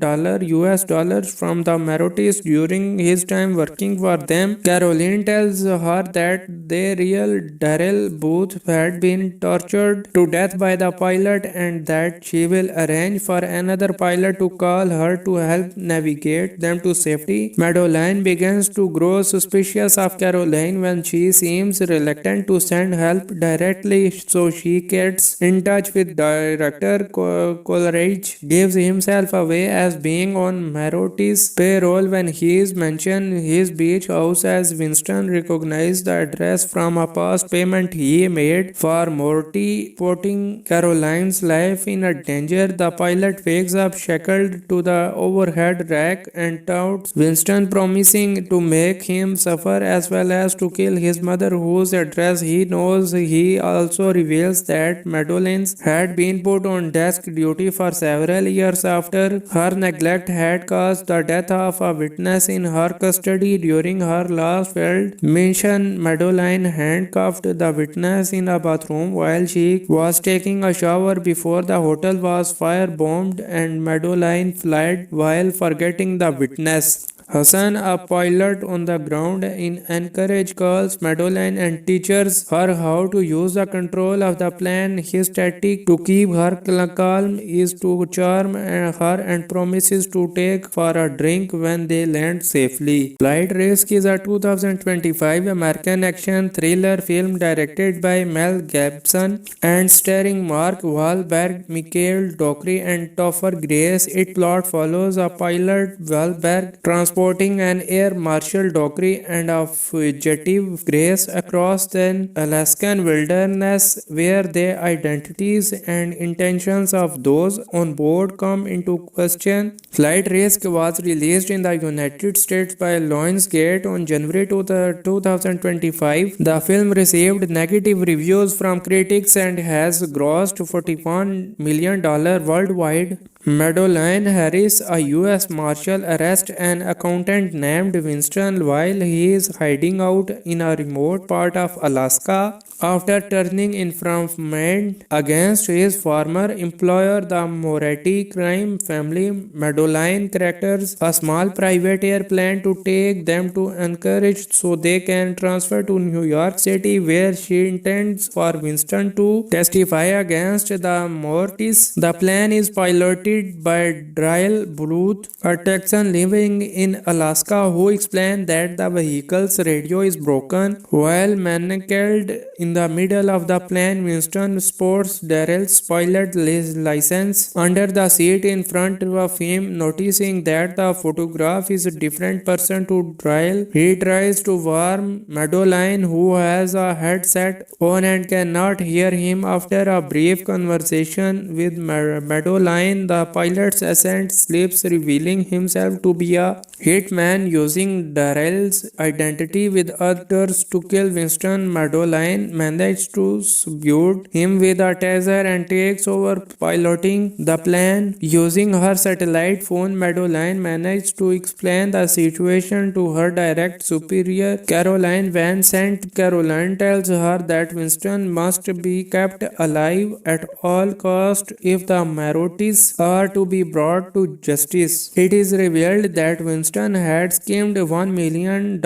US dollars from the Mortis during his time working for them. Caroline tells her that their real Darrell Booth had been tortured to death by the pilot and that she will arrange for another pilot to call her to help navigate them to safety. Madeline begins to grow suspicious of Caroline when she seems reluctant to send help directly, so she gets in touch with director Coleridge, gives himself away as being on Morty's payroll when he is mentioned his beach house, as Winston recognized the address from a past payment he made for Morty, putting Caroline's life in a danger. The pilot wakes up shackled to the overhead rack and taunts Winston, promising to make him suffer as well as to kill his mother, whose address he knows. He also reveals that Madeline had been put on desk duty for several years after her neglect had caused the death of a witness in her custody during her last failed mission. Madeline handcuffed the witness in a bathroom while she was taking a shower before the hotel was firebombed, and Madeline fled while forgetting the witness. Hassan, a pilot on the ground in Anchorage, calls Madeline and teaches her how to use the control of the plane. His tactic to keep her calm is to charm her and promises to take for a drink when they land safely. Flight Risk is a 2025 American action thriller film directed by Mel Gibson and starring Mark Wahlberg, Mikhail Dockery, and Topher Grace. Its plot follows a pilot, Wahlberg, transporting an air marshal Dockery and a fugitive Grace across the Alaskan wilderness, where their identities and intentions of those on board come into question. Flight Risk was released in the United States by Lionsgate on January 2025. The film received negative reviews from critics and has grossed $41 million worldwide. Madeline Harris, a U.S. Marshal, arrests an accountant named Winston while he is hiding out in a remote part of Alaska. After turning informant against his former employer, the Moretti crime family Madeline characters a small private airplane to take them to Anchorage so they can transfer to New York City, where she intends for Winston to testify against the Mortis. The plane is piloted by Dryle Bluth, a Texan living in Alaska, who explained that the vehicle's radio is broken. While manacled in the middle of the plane, Winston sports Darrell's pilot license under the seat in front of him. Noticing that the photograph is a different person to Dryle, he tries to warn Madeline, who has a headset on and cannot hear him. After a brief conversation with Madeline, the pilot's assistant slips, revealing himself to be a hitman using Darrell's identity with others to kill Winston. Madeline manages to subdue him with a taser and takes over piloting the plane. Using her satellite phone, Madeline manages to explain the situation to her direct superior, Caroline Van Sant. Caroline tells her that Winston must be kept alive at all costs if the Marottis are to be brought to justice. It is revealed that Winston had schemed $1 million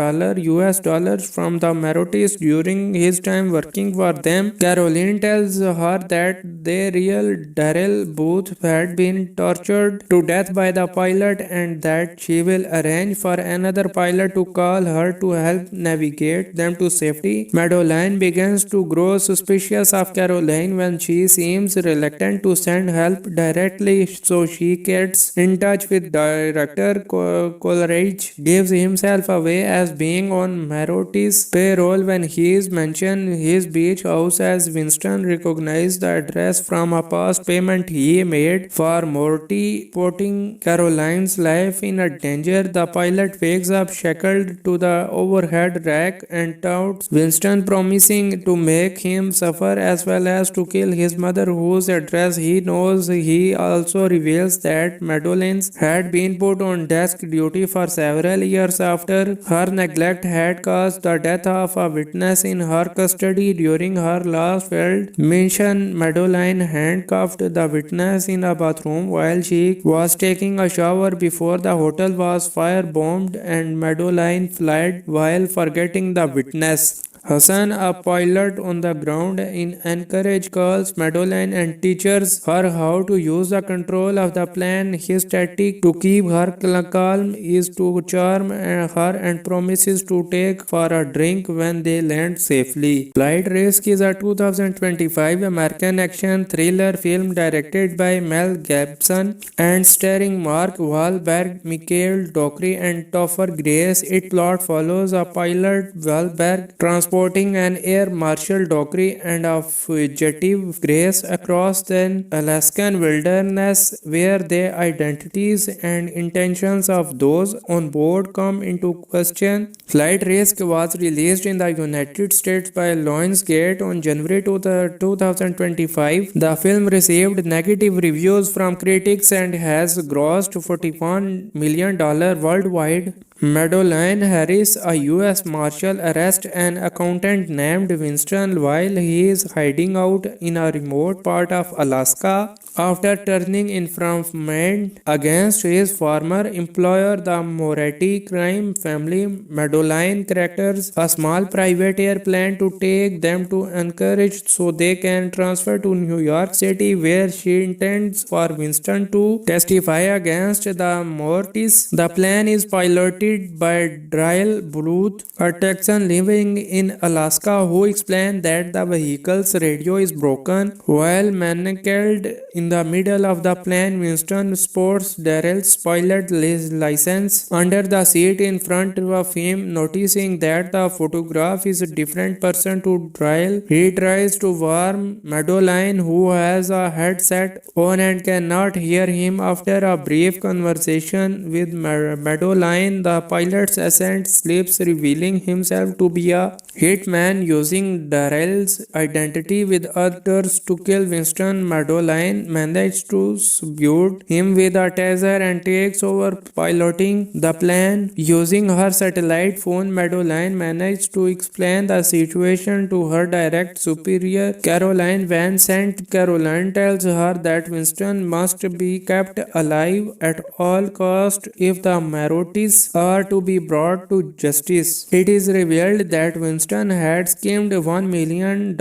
US dollars from the Marottis during his time working for them. Caroline tells her that their real Darrell Booth had been tortured to death by the pilot and that she will arrange for another pilot to call her to help navigate them to safety. Madeline begins to grow suspicious of Caroline when she seems reluctant to send help directly, so she gets in touch with director Coleridge, gives himself away as being on Marotti's payroll when he is mentioned his beach house, as Winston recognized the address from a past payment he made for Morty, putting Caroline's life in a danger. The pilot wakes up shackled to the overhead rack and taunts Winston, promising to make him suffer as well as to kill his mother, whose address he knows. He also reveals that Madeline had been put on desk duty for several years after her neglect had caused the death of a witness in her custody during her last failed mission. Madeline handcuffed the witness in a bathroom while she was taking a shower before the hotel was firebombed, and Madeline fled while forgetting the witness. Hassan, a pilot on the ground in Anchorage, calls Madeline and teaches her how to use the control of the plane. His tactic to keep her calm is to charm her and promises to take for a drink when they land safely. Flight Risk is a 2025 American action thriller film directed by Mel Gibson and starring Mark Wahlberg, Mikhail Dockery, and Topher Grace. Its plot follows a pilot, Wahlberg, transporting an air marshal Dockery and a fugitive Grace across the Alaskan wilderness, where their identities and intentions of those on board come into question. Flight Risk was released in the United States by Lionsgate on January 2025. The film received negative reviews from critics and has grossed $41 million worldwide. Madeline Harris, a U.S. Marshal, arrests an accountant named Winston while he is hiding out in a remote part of Alaska. After turning informant against his former employer, the Moretti crime family Madeline characters a small private airplane to take them to Anchorage so they can transfer to New York City, where she intends for Winston to testify against the Mortis. The plane is piloted by Dryle Bluth, a Texan living in Alaska, who explained that the vehicle's radio is broken. While manacled in the middle of the plane, Winston sports Darrell's pilot license under the seat in front of him. Noticing that the photograph is a different person to Dryle, he tries to warn Madeline, who has a headset on and cannot hear him. After a brief conversation with Madeline, the pilot's assistant slips, revealing himself to be a hitman using Darrell's identity with others to kill Winston. Madeline manages to subdue him with a taser and takes over piloting the plane. Using her satellite phone, Madeline manages to explain the situation to her direct superior, Caroline Van Sant. Caroline tells her that Winston must be kept alive at all costs if the Marotis are to be brought to justice. It is revealed that Winston had schemed $1 million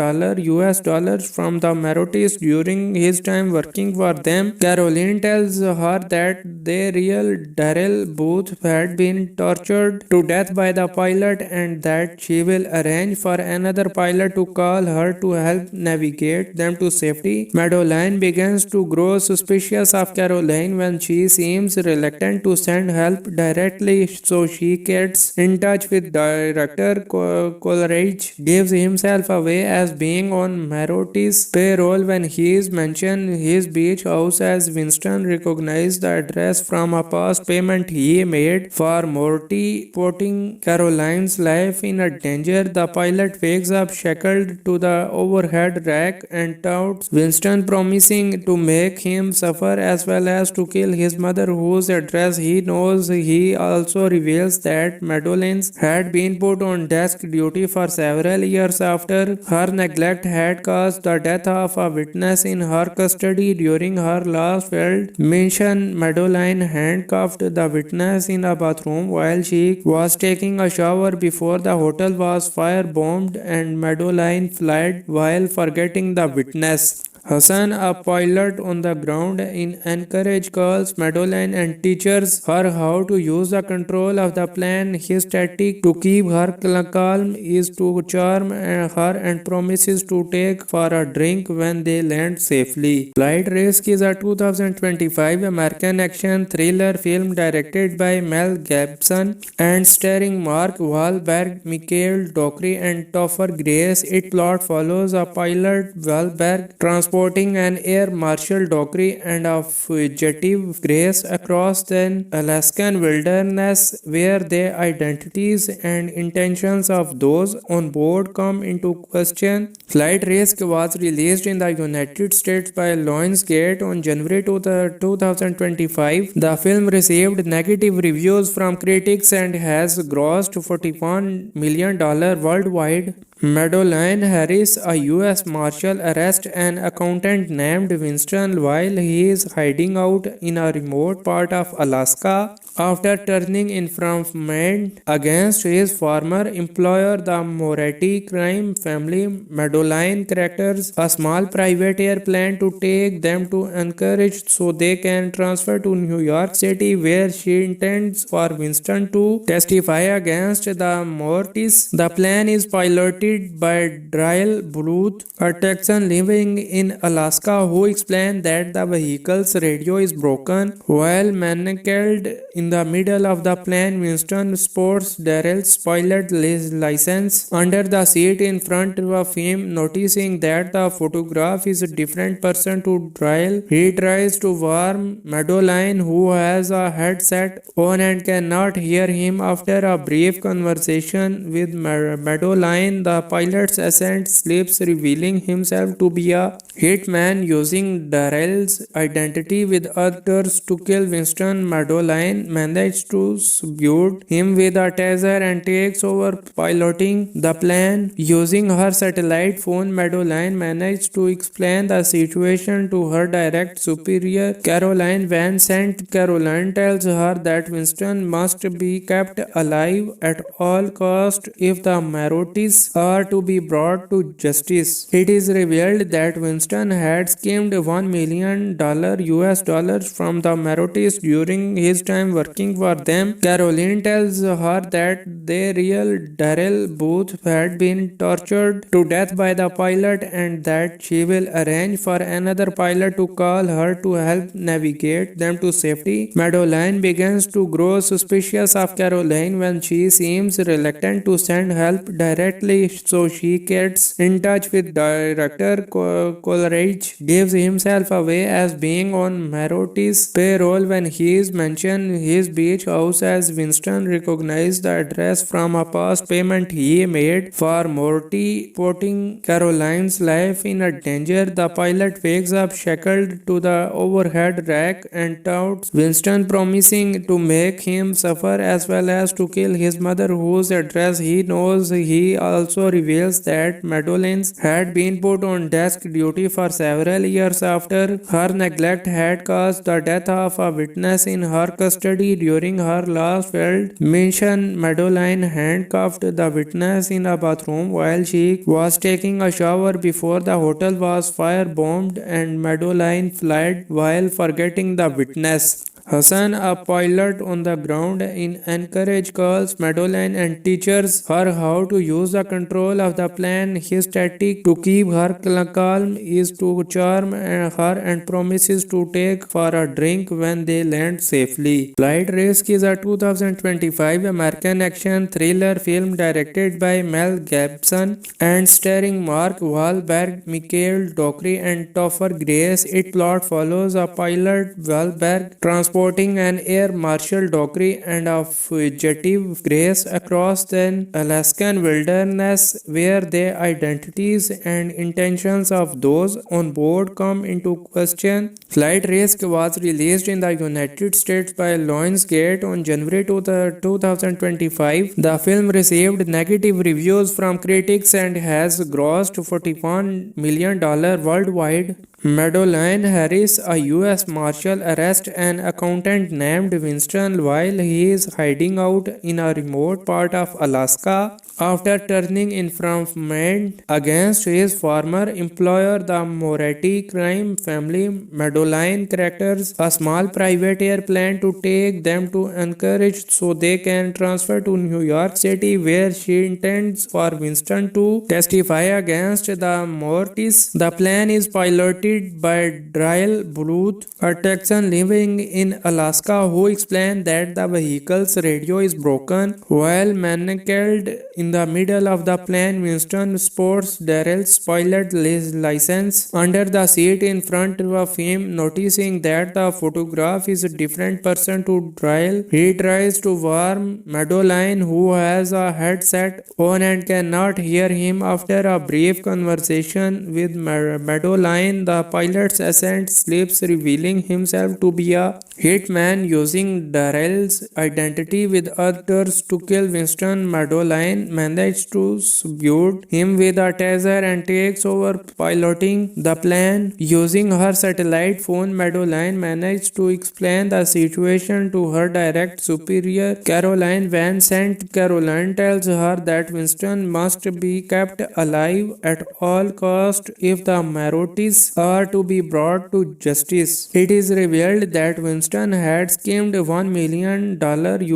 US dollars from the Marotis during his time working for them. Caroline tells her that their real Darrell Booth had been tortured to death by the pilot and that she will arrange for another pilot to call her to help navigate them to safety. Madeline begins to grow suspicious of Caroline when she seems reluctant to send help directly, so she gets in touch with Director Coleridge, gives himself away as being on Marotis' payroll when he is mentioned his beach house as Winston recognized the address from a past payment he made for Morty, putting Caroline's life in a danger. The pilot wakes up shackled to the overhead rack and touts Winston, promising to make him suffer as well as to kill his mother, whose address he knows. He also reveals that Madeline had been put on desk duty for several years after her neglect had caused the death of a witness in her custody during her last failed mission. Madeline handcuffed the witness in a bathroom while she was taking a shower before the hotel was firebombed, and Madeline fled while forgetting the witness. Hassan, a pilot on the ground in Anchorage, calls Madeline and teaches her how to use the control of the plane. His tactic to keep her calm is to charm her and promises to take for a drink when they land safely. Flight Risk is a 2025 American action thriller film directed by Mel Gibson and starring Mark Wahlberg, Mikhail Dockery, and Topher Grace. Its plot follows a pilot, Wahlberg, transporting an Air Marshal Dockery and a fugitive Grace across the Alaskan wilderness, where their identities and intentions of those on board come into question. Flight Risk was released in the United States by Lionsgate on January 2025. The film received negative reviews from critics and has grossed $41 million worldwide. Madeline Harris, a U.S. Marshal, arrests an accountant named Winston while he is hiding out in a remote part of Alaska. After turning information against his former employer, the Moretti crime family, Madeline charters a small private airplane to take them to Anchorage so they can transfer to New York City, where she intends for Winston to testify against the Mortis. The plane is piloted by Darrell Booth, a Texan living in Alaska, who explained that the vehicle's radio is broken. While manacled in the middle of the plane, Winston sports Darrell's pilot license under the seat in front of him. Noticing that the photograph is a different person to Darrell, he tries to warn Madeline, who has a headset on and cannot hear him. After a brief conversation with Madeline, the pilot's ascent slips, revealing himself to be a hitman using Darrell's identity with others to kill Winston. Madeline manages to subdue him with a taser and takes over piloting the plane. Using her satellite phone, Madeline manages to explain the situation to her direct superior, Caroline Van Sant. Caroline tells her that Winston must be kept alive at all costs if the Marotis are to be brought to justice. It is revealed that Winston had schemed $1 million US dollars from the Marotis during his time working for them. Caroline tells her that their real Darrell Booth had been tortured to death by the pilot and that she will arrange for another pilot to call her to help navigate them to safety. Madeline begins to grow suspicious of Caroline when she seems reluctant to send help directly, so she gets in touch with director Coleridge, gives himself away as being on Marotti's payroll when he is mentioned his beach house as Winston recognized the address from a past payment he made for Morty, putting Caroline's life in a danger. The pilot wakes up shackled to the overhead rack and touts Winston, promising to make him suffer as well as to kill his mother, whose address he knows. He also reveals that Madeleine had been put on desk duty for several years after her neglect had caused the death of a witness in her custody during her last failed mission. Madeleine handcuffed the witness in a bathroom while she was taking a shower before the hotel was firebombed, and Madeleine fled while forgetting the witness. Hassan, a pilot on the ground in Anchorage, calls Madeleine and teaches her how to use the control of the plane. His tactic to keep her calm is to charm her and promises to take for a drink when they land safely. Flight Risk is a 2025 American action thriller film directed by Mel Gibson and starring Mark Wahlberg, Mikhail Dockery, and Topher Grace. Its plot follows a pilot, Wahlberg, transporting an Air Marshal Dockery and a fugitive Grace across the Alaskan wilderness, where the identities and intentions of those on board come into question. Flight Risk was released in the United States by Lionsgate on January 2025. The film received negative reviews from critics and has grossed $41 million worldwide. Madeleine Harris, a U.S. Marshal, arrests an accountant named Winston while he is hiding out in a remote part of Alaska. After turning information against his former employer, the Moretti crime family, Madeleine charters a small private airplane to take them to Anchorage so they can transfer to New York City, where she intends for Winston to testify against the Mortis. The plane is piloted by Darrell Booth, a Texan living in Alaska, who explained that the vehicle's radio is broken. While manacled in the middle of the plane, Winston sports Darrell's pilot license under the seat in front of him. Noticing that the photograph is a different person to Darrell, he tries to warn Madeleine, who has a headset on and cannot hear him. After a brief conversation with Madeleine, the pilot's assistant slips, revealing himself to be a hitman using Darrell's identity with others to kill Winston. Madeleine manages to subdue him with a taser and takes over piloting the plane. Using her satellite phone, Madeleine manages to explain the situation to her direct superior, Caroline Van Sant. Caroline tells her that Winston must be kept alive at all costs if the Marottis are to be brought to justice. It is revealed that Winston had schemed $1 million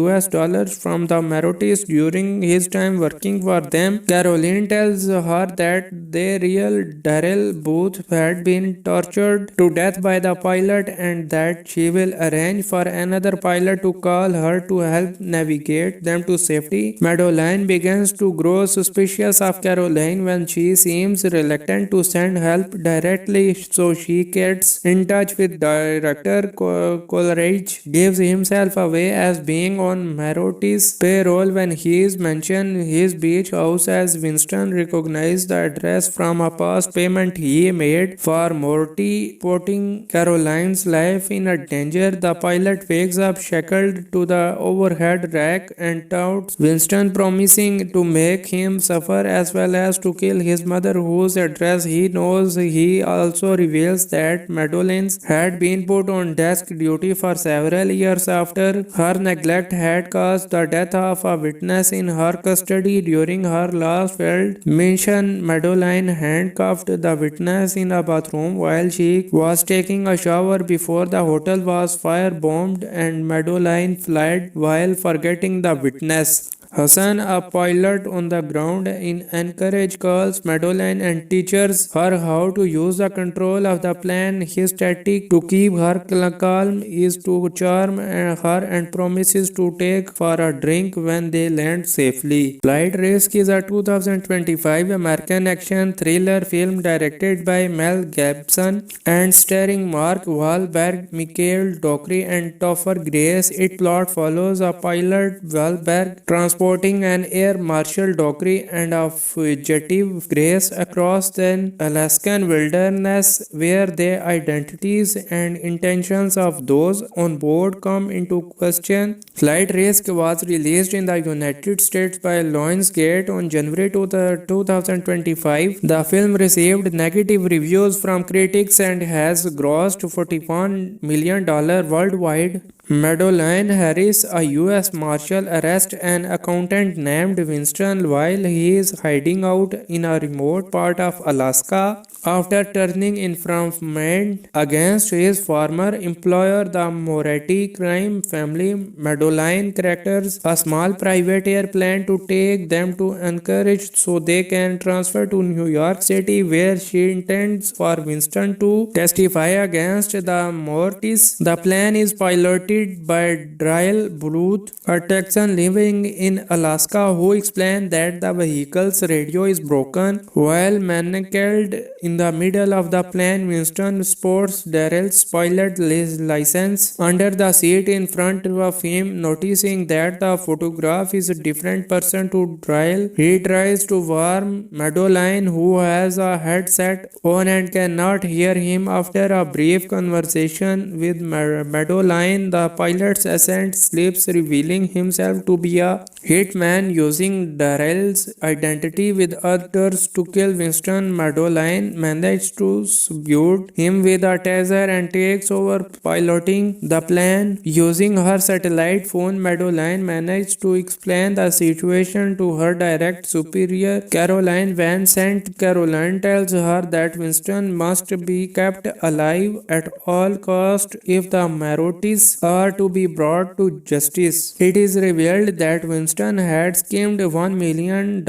US dollars from the Marottis during his time working for them. Caroline tells her that the real Darrell Booth had been tortured to death by the pilot and that she will arrange for another pilot to call her to help navigate them to safety. Madeleine begins to grow suspicious of Caroline when she seems reluctant to send help directly, so she gets in touch with director Coleridge, gives himself away as being on Marotti's payroll when he is mentioned his beach house as Winston recognized the address from a past payment he made for Morty, putting Caroline's life in a danger. The pilot wakes up shackled to the overhead rack and touts Winston, promising to make him suffer as well as to kill his mother, whose address he knows. He also reveals that Madeleine had been put on desk duty for several years after her neglect had caused the death of a witness in her custody during her last failed mission. Madeleine handcuffed the witness in a bathroom while she was taking a shower before the hotel was firebombed, and Madeleine fled while forgetting the witness. Hassan, a pilot on the ground in Anchorage, calls Madeline and teaches her how to use the control of the plane. His tactic to keep her calm is to charm her and promises to take for a drink when they land safely. Flight Risk is a 2025 American action thriller film directed by Mel Gibson and starring Mark Wahlberg, Mikhail Dockery, and Topher Grace. Its plot follows a pilot, Wahlberg, transporting an air marshal Dockery and a fugitive Grace across the Alaskan wilderness, where their identities and intentions of those on board come into question. Flight Risk was released in the United States by Lionsgate on January 2025. The film received negative reviews from critics and has grossed $41 million worldwide. Madeline Harris, a U.S. Marshal, arrests an accountant named Winston while he is hiding out in a remote part of Alaska. After turning information against his former employer, the Moretti crime family, Madeline charters a small private airplane to take them to Anchorage so they can transfer to New York City, where she intends for Winston to testify against the Mortis. The plane is piloted by Darrell Booth, a Texan living in Alaska, who explained that the vehicle's radio is broken. While manacled in the middle of the plane, Winston sports Darrell's pilot license under the seat in front of him. Noticing that the photograph is a different person to Darrell, he tries to warn Madeline, who has a headset on and cannot hear him. After a brief conversation with Madeline, the pilot's assistant slips, revealing himself to be a hitman using Darrell's identity with others to kill Winston. Madeline manages to subdue him with a taser and takes over piloting the plane. Using her satellite phone, Madeline manages to explain the situation to her direct superior, Caroline Van Sant. Caroline tells her that Winston must be kept alive at all costs if the Mortis are to be brought to justice. It is revealed that Winston had schemed $1 million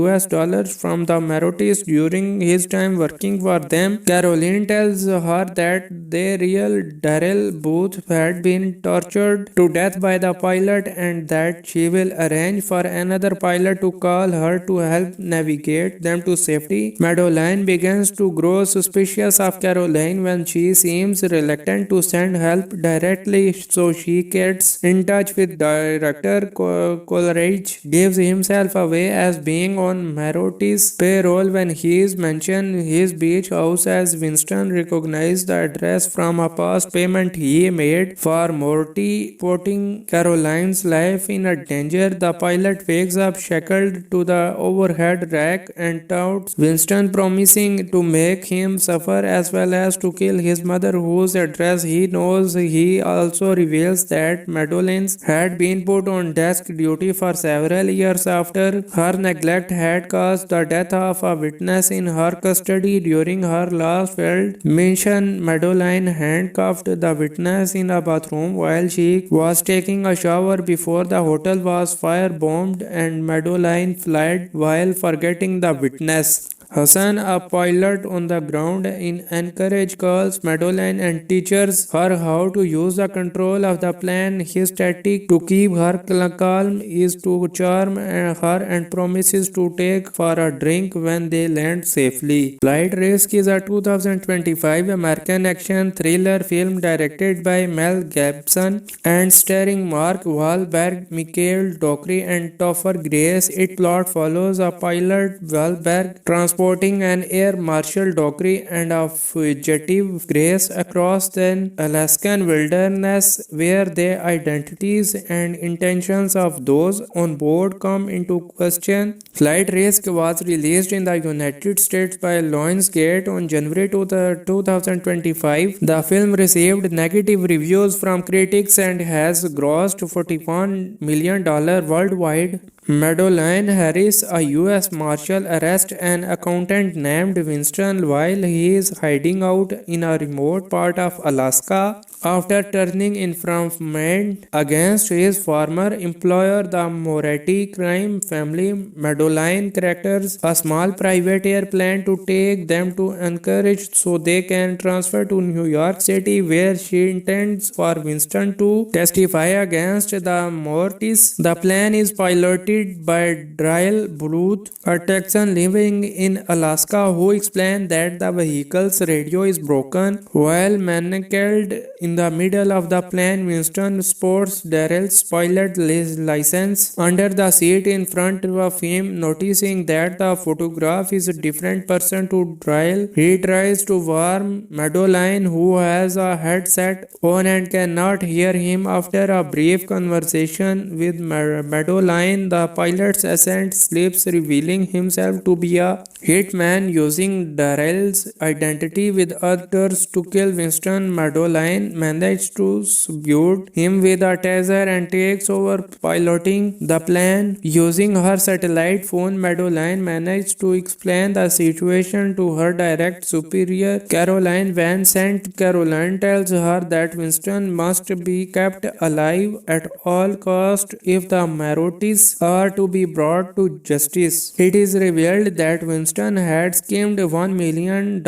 US dollars from the Mortis during his time working for them. Caroline tells her that their real Darrell Booth had been tortured to death by the pilot and that she will arrange for another pilot to call her to help navigate them to safety. Madeline begins to grow suspicious of Caroline when she seems reluctant to send help directly, so she gets in touch with director Coleridge, gives himself away as being on Morty's payroll when he is mentioned his beach house, as Winston recognized the address from a past payment he made for Morty, putting Caroline's life in a danger. The pilot wakes up shackled to the overhead rack and taunts Winston, promising to make him suffer as well as to kill his mother, whose address he knows. He also reveals that Madeline had been put on desk duty for several years after her neglect had caused the death of a witness in her custody during her last failed mission. Madeline handcuffed the witness in a bathroom while she was taking a shower before the hotel was firebombed, and Madeline fled while forgetting the witness. Hassan, a pilot on the ground in Anchorage, calls Madeline and teaches her how to use the control of the plane. His tactic to keep her calm is to charm her and promises to take for a drink when they land safely. Flight Risk is a 2025 American action thriller film directed by Mel Gibson and starring Mark Wahlberg, Mikhail Dockery, and Topher Grace. Its plot follows a pilot, Wahlberg, transporting an air marshal Dockery and a fugitive Grace across the Alaskan wilderness, where their identities and intentions of those on board come into question. Flight Risk was released in the United States by Lionsgate on January 2025. The film received negative reviews from critics and has grossed $41 million worldwide. Madeline Harris, a U.S. Marshal, arrests an accountant named Winston while he is hiding out in a remote part of Alaska. After turning informant against his former employer, the Moretti crime family Madeline characters a small private airplane to take them to Anchorage so they can transfer to New York City, where she intends for Winston to testify against the Mortis. The plan is piloted by Dryle Bluth, a Texan living in Alaska, who explained that the vehicle's radio is broken. While manacled in the middle of the plane, Winston sports Darrell's pilot license under the seat in front of him. Noticing that the photograph is a different person to Dryle, he tries to warn Madeline, who has a headset on and cannot hear him. After a brief conversation with Madeline, the pilot's assistant slips, revealing himself to be a hitman using Darrell's identity with others to kill Winston. Madeline manages to subdue him with a taser and takes over piloting the plane. Using her satellite phone, Madeline manages to explain the situation to her direct superior, Caroline Van Sant. Caroline tells her that Winston must be kept alive at all costs if the Marottis are to be brought to justice. It is revealed that Winston had schemed $1 million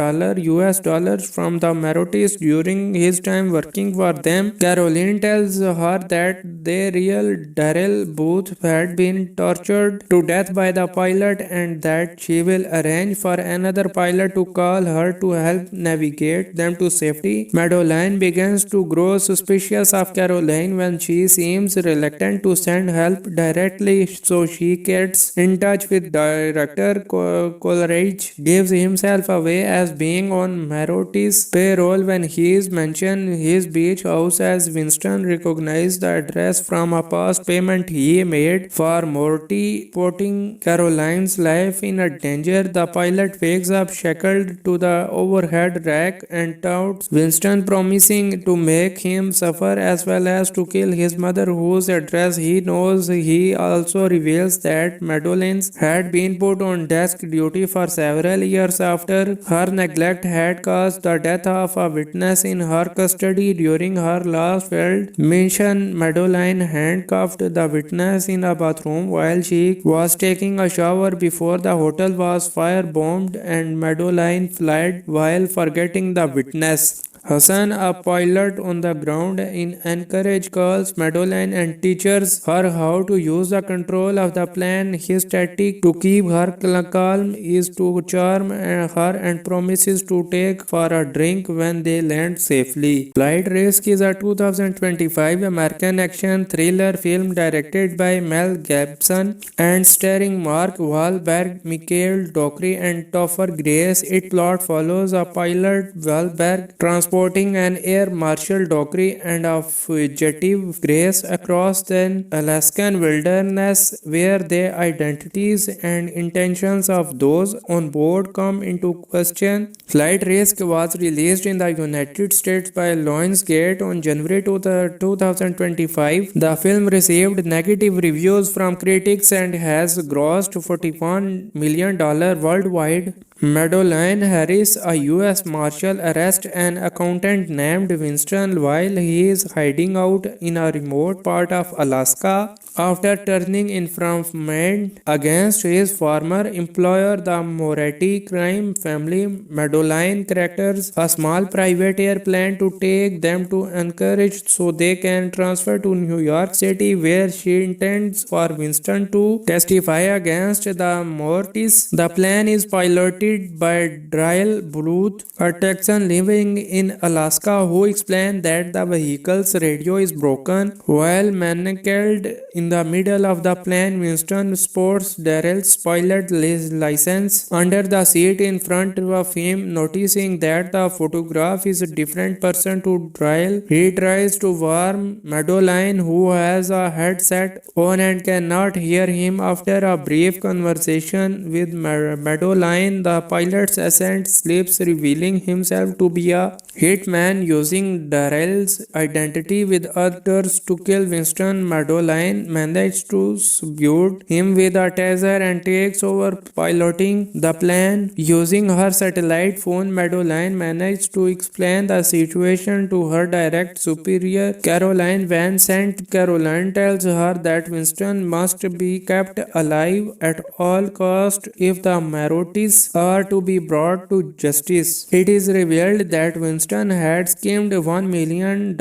US dollars from the Marottis during his time working for them. Caroline tells her that their real Darrell Booth had been tortured to death by the pilot and that she will arrange for another pilot to call her to help navigate them to safety. Madeline begins to grow suspicious of Caroline when she seems reluctant to send help directly, so she gets in touch with director Coleridge, gives himself away as being on Marotti's payroll. When he is mentioned his beach house, as Winston recognized the address from a past payment he made for Morty, putting Caroline's life in a danger. The pilot wakes up shackled to the overhead rack and touts Winston, promising to make him suffer as well as to kill his mother, whose address he knows. He also reveals that Madeline had been put on desk duty for several years after her neglect had caused the death of a witness in her custody. During her last failed mission, Madeline handcuffed the witness in a bathroom while she was taking a shower before the hotel was firebombed, and Madeline fled while forgetting the witness. Hassan, a pilot on the ground in Anchorage, calls Madeline and teaches her how to use the control of the plane. His tactic to keep her calm is to charm her and promises to take for a drink when they land safely. Flight Risk is a 2025 American action thriller film directed by Mel Gibson and starring Mark Wahlberg, Mikhail Dockery, and Topher Grace. Its plot follows a pilot, Wahlberg, transporting an Air Marshal Dockery and a fugitive Grace across the Alaskan wilderness, where their identities and intentions of those on board come into question. Flight Risk was released in the United States by Lionsgate on January 2025. The film received negative reviews from critics and has grossed $41 million worldwide. Madeline Harris, a U.S. Marshal, arrests an accountant named Winston while he is hiding out in a remote part of Alaska. After turning informant against his former employer, the Moretti crime family Madeline characters a small private airplane to take them to Anchorage so they can transfer to New York City, where she intends for Winston to testify against the Mortis. The plan is piloted by Dryle Bluth, a Texan living in Alaska, who explained that the vehicle's radio is broken. While manacled in the middle of the plane, Winston sports Darrell's pilot license under the seat in front of him. Noticing that the photograph is a different person to Dryle, he tries to warn Madeline, who has a headset on and cannot hear him. After a brief conversation with Madeline, the the pilot's ascent slips, revealing himself to be a hitman using Darrell's identity with others to kill Winston. Madeline manages to subdue him with a taser and takes over piloting the plane. Using her satellite phone, Madeline manages to explain the situation to her direct superior, Caroline Van Sant. Caroline tells her that Winston must be kept alive at all costs if the Marotis are to be brought to justice. It is revealed that Winston had schemed $1 million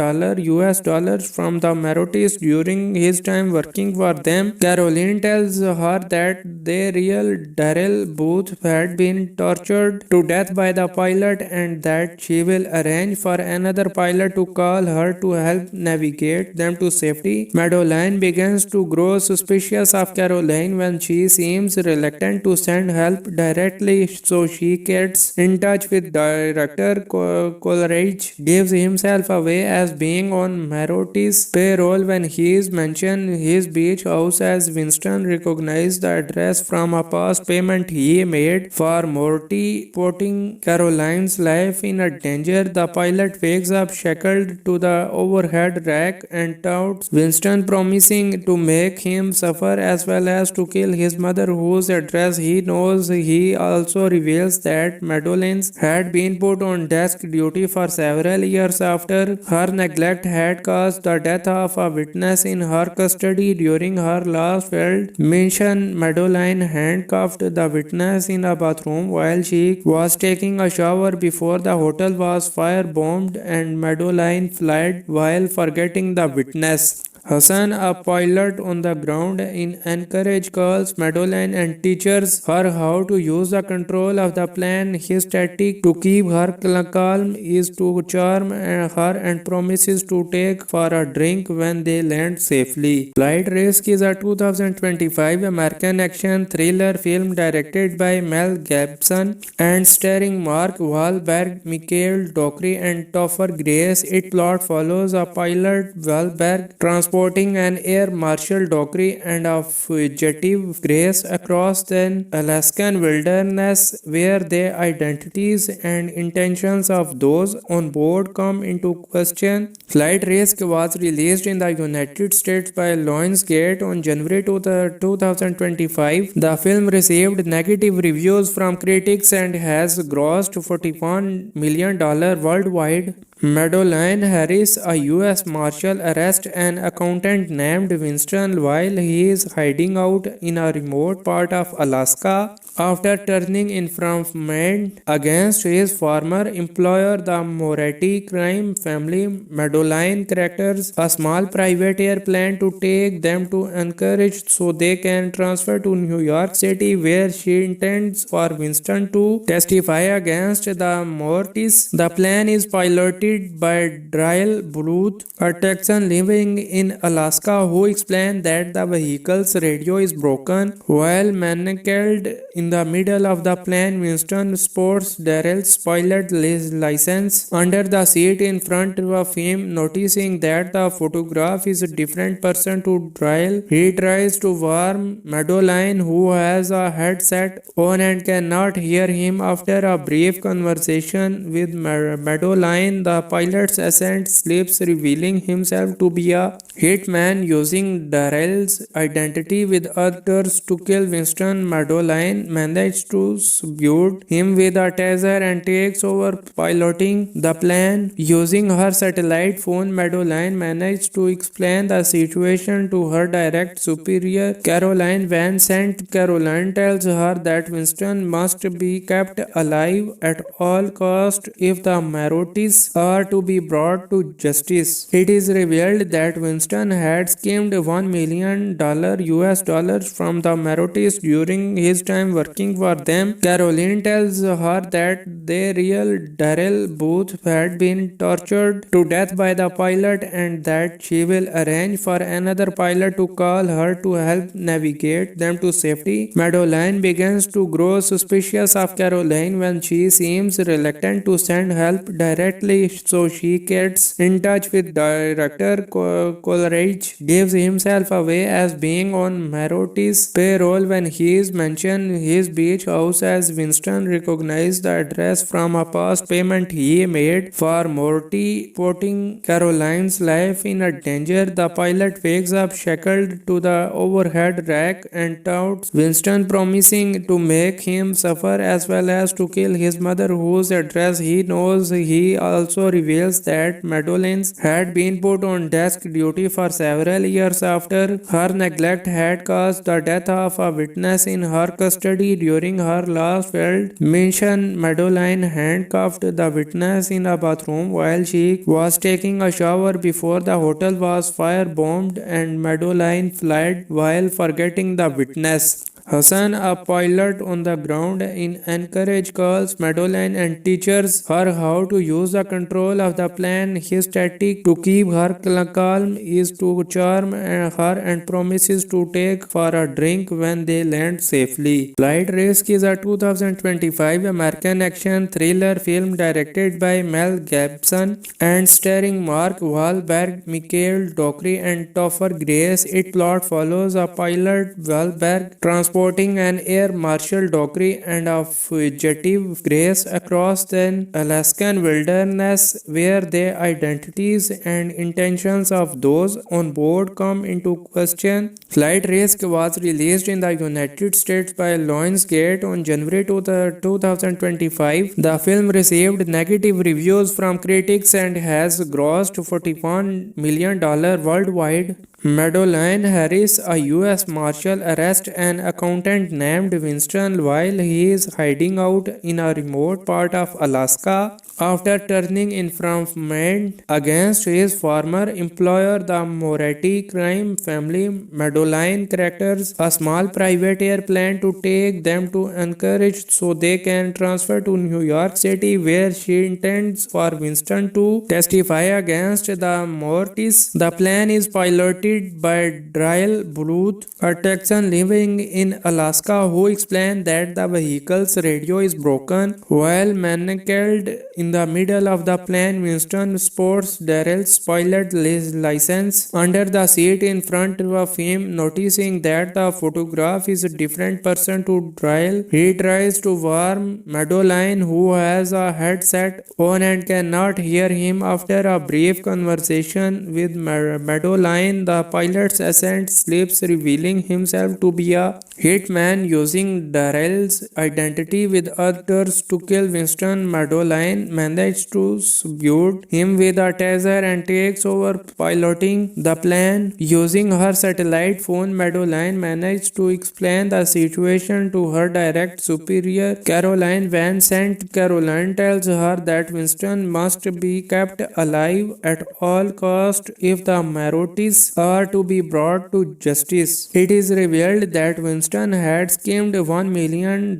US dollars from the Marotis during his time working for them. Caroline tells her that their real Darrell Booth had been tortured to death by the pilot and that she will arrange for another pilot to call her to help navigate them to safety. Madeline begins to grow suspicious of Caroline when she seems reluctant to send help directly, so she gets in touch with director Coleridge, gives himself away as being on Maroti's payroll when he is mentioned his beach house as Winston recognized the address from a past payment he made for Morty, putting Caroline's life in a danger. The pilot wakes up shackled to the overhead rack and touts Winston, promising to make him suffer as well as to kill his mother, whose address he knows. He also reveals that Madeline had been put on desk duty for several years after her neglect had caused the death of a witness in her custody during her last failed mission. Madeline handcuffed the witness in a bathroom while she was taking a shower before the hotel was firebombed, and Madeline fled while forgetting the witness. Hassan, a pilot on the ground in Anchorage, calls Madeline and teaches her how to use the control of the plane. His tactic to keep her calm is to charm her and promises to take for a drink when they land safely. Flight Risk is a 2025 American action thriller film directed by Mel Gibson and starring Mark Wahlberg, Mikhail Dockery, and Topher Grace. Its plot follows a pilot, Wahlberg, transporting an air marshal Dockery and a fugitive Grace across an Alaskan wilderness where their identities and intentions of those on board come into question. Flight Risk was released in the United States by Lionsgate on January 2025. The film received negative reviews from critics and has grossed $41 million worldwide. Madeline Harris, a U.S. Marshal, arrests an accountant named Winston while he is hiding out in a remote part of Alaska. After turning information against his former employer, the Moretti crime family, Madeline charters a small private airplane to take them to Anchorage so they can transfer to New York City, where she intends for Winston to testify against the Mortis. The plane is piloted by Darrell Booth, a Texan living in Alaska, who explained that the vehicle's radio is broken. While manacled in the middle of the plane, Winston sports Darrell's pilot license under the seat in front of him. Noticing that the photograph is a different person to Darrell, he tries to warn Madeline, who has a headset on and cannot hear him. After a brief conversation with Madeline, the pilot's ascent slips, revealing himself to be a hitman using Darrell's identity with others to kill Winston. Madeline manages to subdue him with a taser and takes over piloting the plane. Using her satellite phone, Madeline manages to explain the situation to her direct superior, Caroline Van Sant. Caroline tells her that Winston must be kept alive at all costs if the Marotis are to be brought to justice. It is revealed that Winston had schemed $1 million US dollars from the Marotis during his time working for them. Caroline tells her that their real Darrell Booth had been tortured to death by the pilot and that she will arrange for another pilot to call her to help navigate them to safety. Madeline begins to grow suspicious of Caroline when she seems reluctant to send help directly, so she gets in touch with director Coleridge, gives himself away as being on Maroti's payroll when he is mentioned his beach house as Winston recognized the address from a past payment he made for Morty, putting Caroline's life in a danger. The pilot wakes up shackled to the overhead rack and taunts Winston, promising to make him suffer as well as to kill his mother, whose address he knows. He also reveals that Madeline had been put on desk duty for several years after her neglect had caused the death of a witness in her custody during her last failed mission. Madeline handcuffed the witness in a bathroom while she was taking a shower before the hotel was firebombed, and Madeline fled while forgetting the witness. Hassan, a pilot on the ground in Anchorage, calls Madeline and teaches her how to use the control of the plane. His tactic to keep her calm is to charm her and promises to take for a drink when they land safely. Flight Risk is a 2025 American action thriller film directed by Mel Gibson and starring Mark Wahlberg, Mikhail Dockery, and Topher Grace. Its plot follows a pilot, Wahlberg, transporting an Air Marshal Dockery and a fugitive Grace across the Alaskan wilderness, where the identities and intentions of those on board come into question. Flight Risk was released in the United States by Lionsgate on January 2025. The film received negative reviews from critics and has grossed $41 million worldwide. Madeline Harris, a U.S. Marshal, arrests an accountant named Winston while he is hiding out in a remote part of Alaska. After turning information against his former employer, the Moretti crime family, Madeline charters a small private airplane to take them to Anchorage so they can transfer to New York City, where she intends for Winston to testify against the Mortis. The plane is piloted by Darrell Bluth, a Texan living in Alaska, who explained that the vehicle's radio is broken. While manacled in the middle of the plane, Winston sports Darrell's pilot license under the seat in front of him. Noticing that the photograph is a different person to Darrell, he tries to warn Madeline, who has a headset on and cannot hear him. After a brief conversation with Madeline, the pilot's ascent slips, revealing himself to be a hitman using Darrell's identity with others to kill Winston. Madeline manages to subdue him with a taser and takes over piloting the plane. Using her satellite phone, Madeline manages to explain the situation to her direct superior, Caroline Van Sant. Caroline tells her that Winston must be kept alive at all costs if the Mortis are to be brought to justice. It is revealed that Winston had schemed $1 million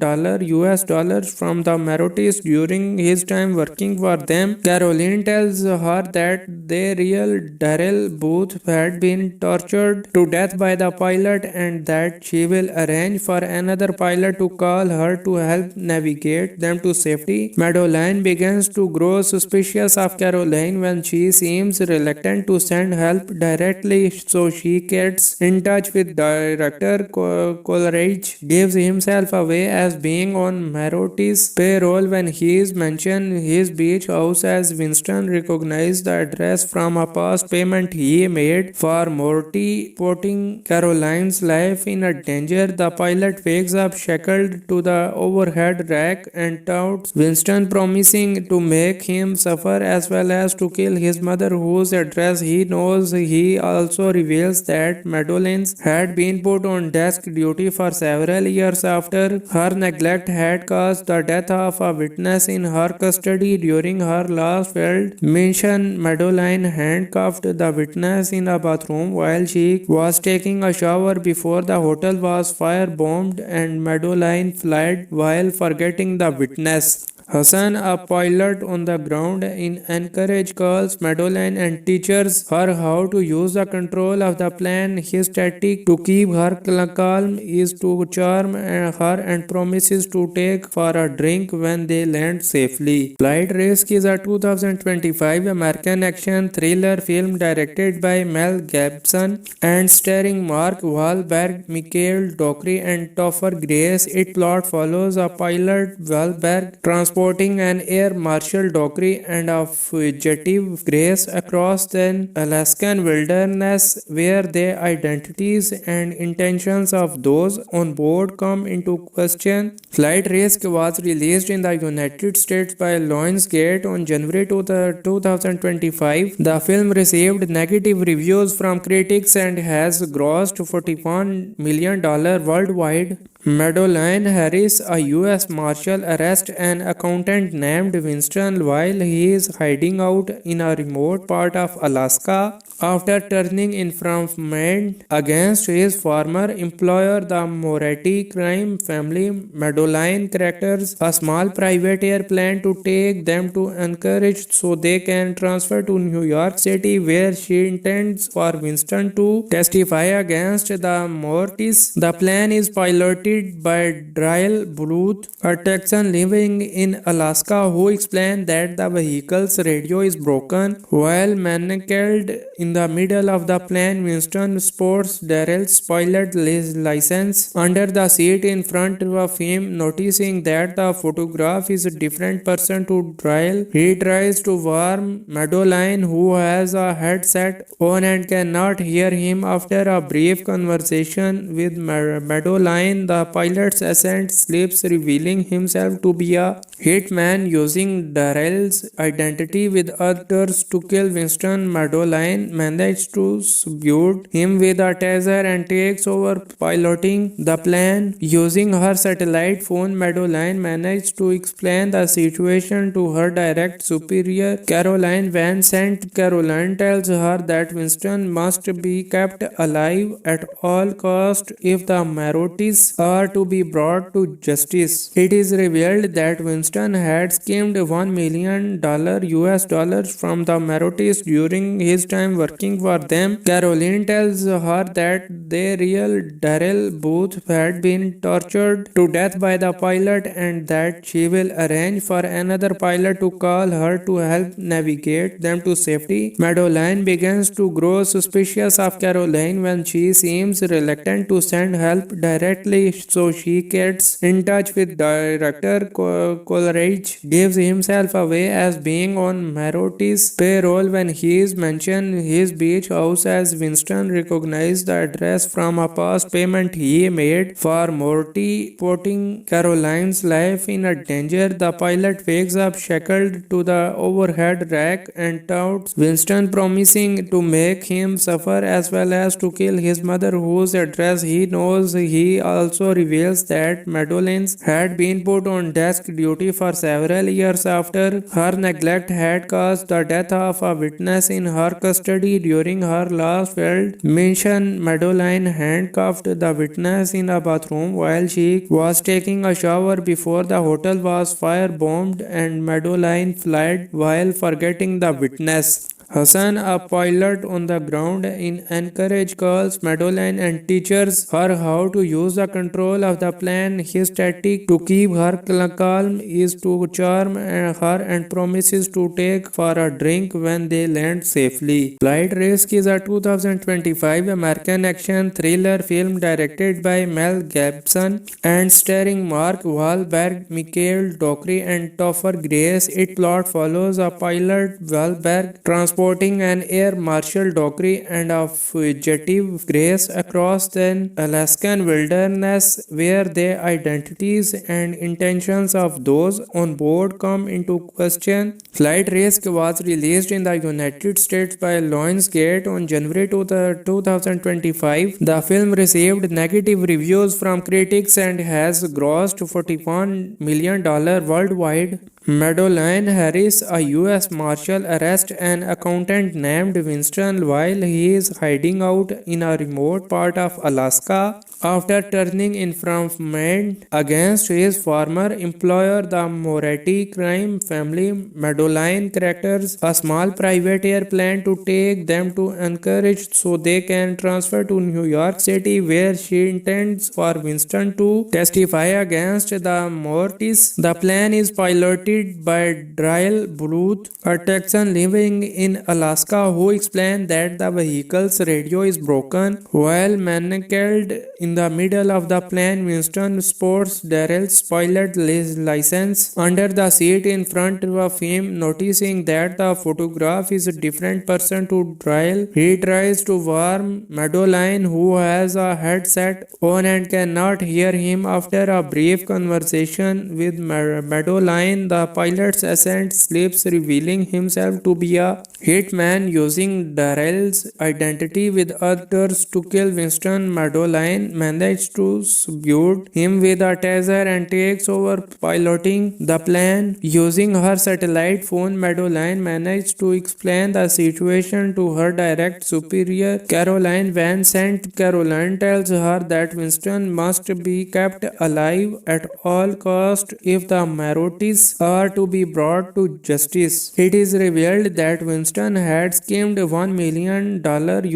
US dollars from the Mortis during his time working for them. Caroline tells her that the real Darrell Booth had been tortured to death by the pilot and that she will arrange for another pilot to call her to help navigate them to safety. Madeline begins to grow suspicious of Caroline when she seems reluctant to send help directly, so she gets in touch with director Coleridge, gives himself away as being on Morty's payroll when he is mentioned his beach house as Winston recognized the address from a past payment he made for Morty, putting Caroline's life in a danger. The pilot wakes up shackled to the overhead rack and taunts Winston, promising to make him suffer as well as to kill his mother, whose address he knows. He also reveals that Madeline had been put on desk duty for several years after her neglect had caused the death of a witness in her custody during her last failed mission. Madeline handcuffed the witness in a bathroom while she was taking a shower before the hotel was firebombed, and Madeline fled while forgetting the witness. Hassan, a pilot on the ground in Anchorage, calls Madeline and teaches her how to use the control of the plane. His tactic to keep her calm is to charm her and promises to take for a drink when they land safely. Flight Risk is a 2025 American action thriller film directed by Mel Gibson and starring Mark Wahlberg, Mikhail Dockery, and Topher Grace. Its plot follows a pilot, Wahlberg, transporting an Air Marshal Dockery and a fugitive Grace across the Alaskan wilderness, where the identities and intentions of those on board come into question. Flight Risk was released in the United States by Lionsgate on January 2025. The film received negative reviews from critics and has grossed $41 million worldwide. Madeline Harris, a U.S. Marshal, arrests an accountant named Winston while he is hiding out in a remote part of Alaska. After turning information against his former employer, the Moretti crime family, Madeline characters a small private airplane to take them to Anchorage so they can transfer to New York City, where she intends for Winston to testify against the Mortis. The plane is piloted by Darrell Booth, a Texan living in Alaska, who explained that the vehicle's radio is broken. While manacled in the middle of the plane, Winston sports Darrell's pilot license under the seat in front of him. Noticing that the photograph is a different person to Darrell, he tries to warn Madeline, who has a headset on and cannot hear him. After a brief conversation with Madeline, the pilot's ascent slips, revealing himself to be a hitman using Darrell's identity with others to kill Winston. Madeline manages to subdue him with a taser and takes over piloting the plane. Using her satellite phone, Madeline manages to explain the situation to her direct superior, Caroline Van Sant. Caroline tells her that Winston must be kept alive at all costs if the Mortis are to be brought to justice. It is revealed that Winston had schemed $1 million US dollars from the Mortis during his time working for them. Caroline tells her that the real Darrell Booth had been tortured to death by the pilot and that she will arrange for another pilot to call her to help navigate them to safety. Madeline begins to grow suspicious of Caroline when she seems reluctant to send help directly, so she gets in touch with director Coleridge, gives himself away as being on Mortis' payroll when he is mentioned his beach house, as Winston recognized the address from a past payment he made for Morty, putting Caroline's life in a danger. The pilot wakes up shackled to the overhead rack and taunts Winston, promising to make him suffer as well as to kill his mother, whose address he knows. He also reveals that Madeline had been put on desk duty for several years after her neglect had caused the death of a witness in her custody during her last failed mission. Madeline handcuffed the witness in a bathroom while she was taking a shower before the hotel was firebombed, and Madeline fled while forgetting the witness. Hassan, a pilot on the ground in Anchorage, calls Madeline and teaches her how to use the control of the plane. His tactic to keep her calm is to charm her and promises to take for a drink when they land safely. Flight Risk is a 2025 American action thriller film directed by Mel Gibson and starring Mark Wahlberg, Mikhail Dockery, and Topher Grace. Its plot follows a pilot, Wahlberg, transporting an Air Marshal Dockery and a fugitive Grace across the Alaskan wilderness, where the identities and intentions of those on board come into question. Flight Risk was released in the United States by Lionsgate on January 2025. The film received negative reviews from critics and has grossed $41 million worldwide. Madeline Harris, a U.S. Marshal, arrests an accountant named Winston while he is hiding out in a remote part of Alaska. After turning informant against his former employer, the Moretti crime family Madeline characters a small private airplane to take them to Anchorage so they can transfer to New York City, where she intends for Winston to testify against the Mortis. The plan is piloted by Dryle Bluth, a Texan living in Alaska, who explained that the vehicle's radio is broken. While manacled in the middle of the plane, Winston sports Darrell's pilot license under the seat in front of him. Noticing that the photograph is a different person to Dryle, he tries to warn Madeline, who has a headset on and cannot hear him. After a brief conversation with Madeline, the pilot's assistant slips, revealing himself to be a hitman using Darrell's identity with others to kill Winston. Madeline manages to subdue him with a taser and takes over piloting the plane. Using her satellite phone, Madeline manages to explain the situation to her direct superior, Caroline Van Sant. Caroline tells her that Winston must be kept alive at all costs if the Marottis are to be brought to justice. It is revealed that Winston had schemed $1 million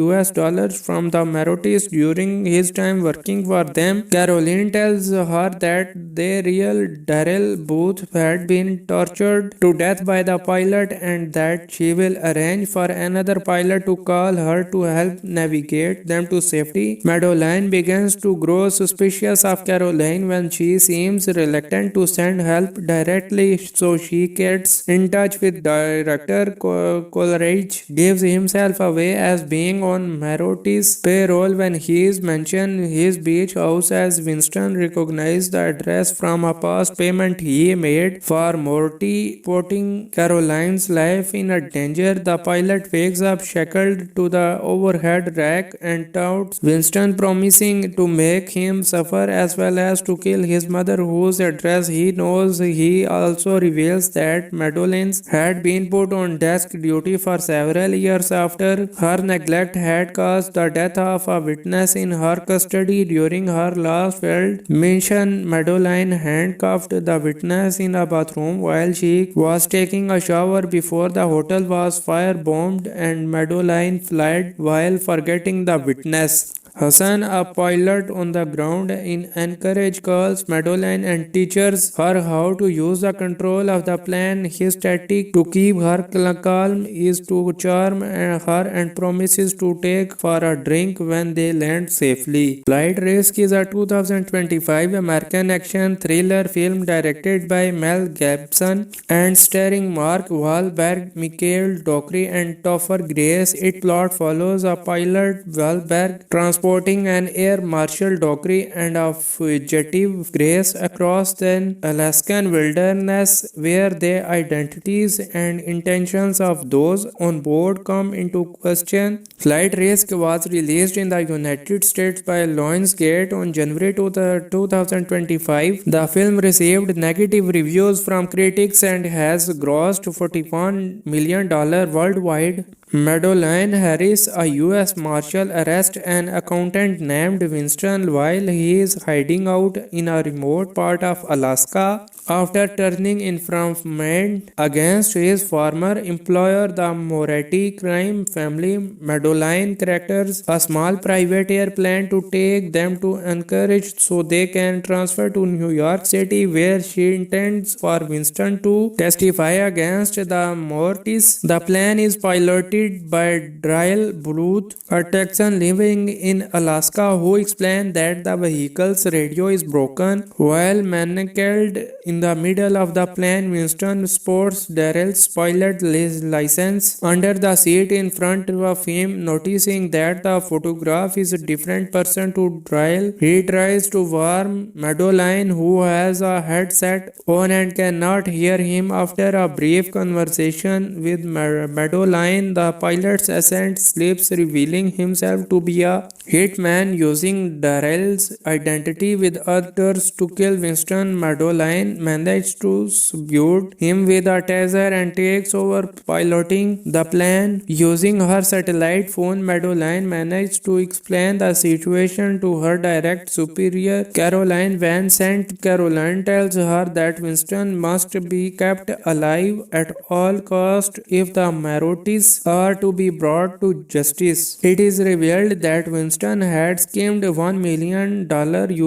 US dollars from the Marottis during his time working for them. Caroline tells her that their real Darrell Booth had been tortured to death by the pilot and that she will arrange for another pilot to call her to help navigate them to safety. Madeline begins to grow suspicious of Caroline when she seems reluctant to send help directly, so she gets in touch with director Coleridge, gives himself away as being on Marotti's payroll. When he is mentioned his beach house, as Winston recognized the address from a past payment he made for Morty, putting Caroline's life in a danger. The pilot wakes up shackled to the overhead rack and taunts Winston, promising to make him suffer as well as to kill his mother, whose address he knows. He also reveals that Madeline had been put on desk duty for several years after her neglect had caused the death of a witness in her custody during her last failed mission. Madeline handcuffed the witness in a bathroom while she was taking a shower before the hotel was firebombed, and Madeline fled while forgetting the witness. Hassan, a pilot on the ground in Anchorage, calls Madeline and teaches her how to use the control of the plane. His tactic to keep her calm is to charm her and promises to take for a drink when they land safely. Flight Risk is a 2025 American action thriller film directed by Mel Gibson and starring Mark Wahlberg, Mikhail Dockery, and Topher Grace. Its plot follows a pilot, Wahlberg, transporting an air marshal Dockery and a fugitive Grace across the Alaskan wilderness, where their identities and intentions of those on board come into question. Flight Risk was released in the United States by Lionsgate on January 2025. The film received negative reviews from critics and has grossed $41 million worldwide. Madeline Harris, a U.S. Marshal, arrests an accountant named Winston while he is hiding out in a remote part of Alaska. After turning informant against his former employer, the Moretti crime family Madeline characters a small private airplane to take them to Anchorage so they can transfer to New York City, where she intends for Winston to testify against the Mortis. The plan is piloted by Dryle Bluth, a Texan living in Alaska, who explained that the vehicle's radio is broken. While manacled in the middle of the plane, Winston sports Darrell's pilot license under the seat in front of him. Noticing that the photograph is a different person to Dryle, he tries to warn Madeline, who has a headset on and cannot hear him. After a brief conversation with Madeline, the pilot's assistant slips, revealing himself to be a hitman using Darrell's identity with others to kill Winston. Madeline manages to subdue him with a taser and takes over piloting the plane. Using her satellite phone, Madeline manages to explain the situation to her direct superior, Caroline Van Sant. Caroline tells her that Winston must be kept alive at all costs if the Marotis are to be brought to justice. It is revealed that Winston had schemed $1 million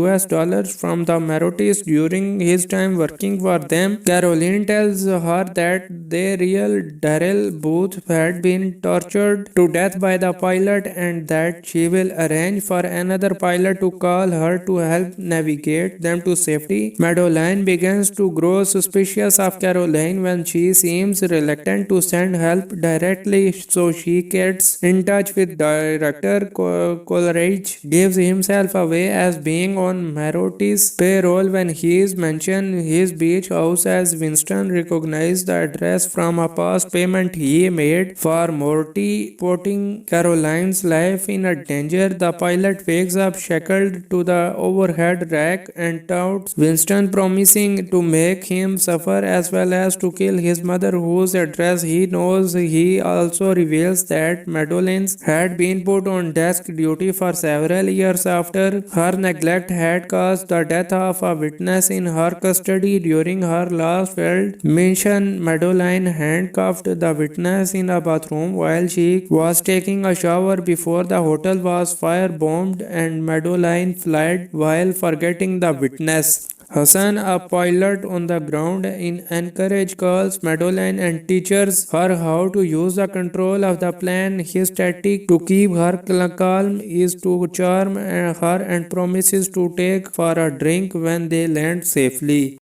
US dollars from the Marotis during his time working for them. Caroline tells her that their real Darrell Booth had been tortured to death by the pilot and that she will arrange for another pilot to call her to help navigate them to safety. Madeline begins to grow suspicious of Caroline when she seems reluctant to send help directly, so she gets in touch with Director Coleridge, gives himself away as being on Maroti's payroll when he is mentioned his beach house as Winston recognized the address from a past payment he made for Morty, putting Caroline's life in a danger. The pilot wakes up shackled to the overhead rack and touts Winston, promising to make him suffer as well as to kill his mother, whose address he knows. He also reveals that Madeline had been put on desk duty for several years after her neglect had caused the death of a witness in her custody during her last failed mission. Madeline handcuffed the witness in a bathroom while she was taking a shower before the hotel was firebombed, and Madeline fled while forgetting the witness. Hassan, a pilot on the ground in Anchorage, calls Madeline and teaches her how to use the control of the plane. His tactic to keep her calm is to charm her and promises to take for a drink when they land safely.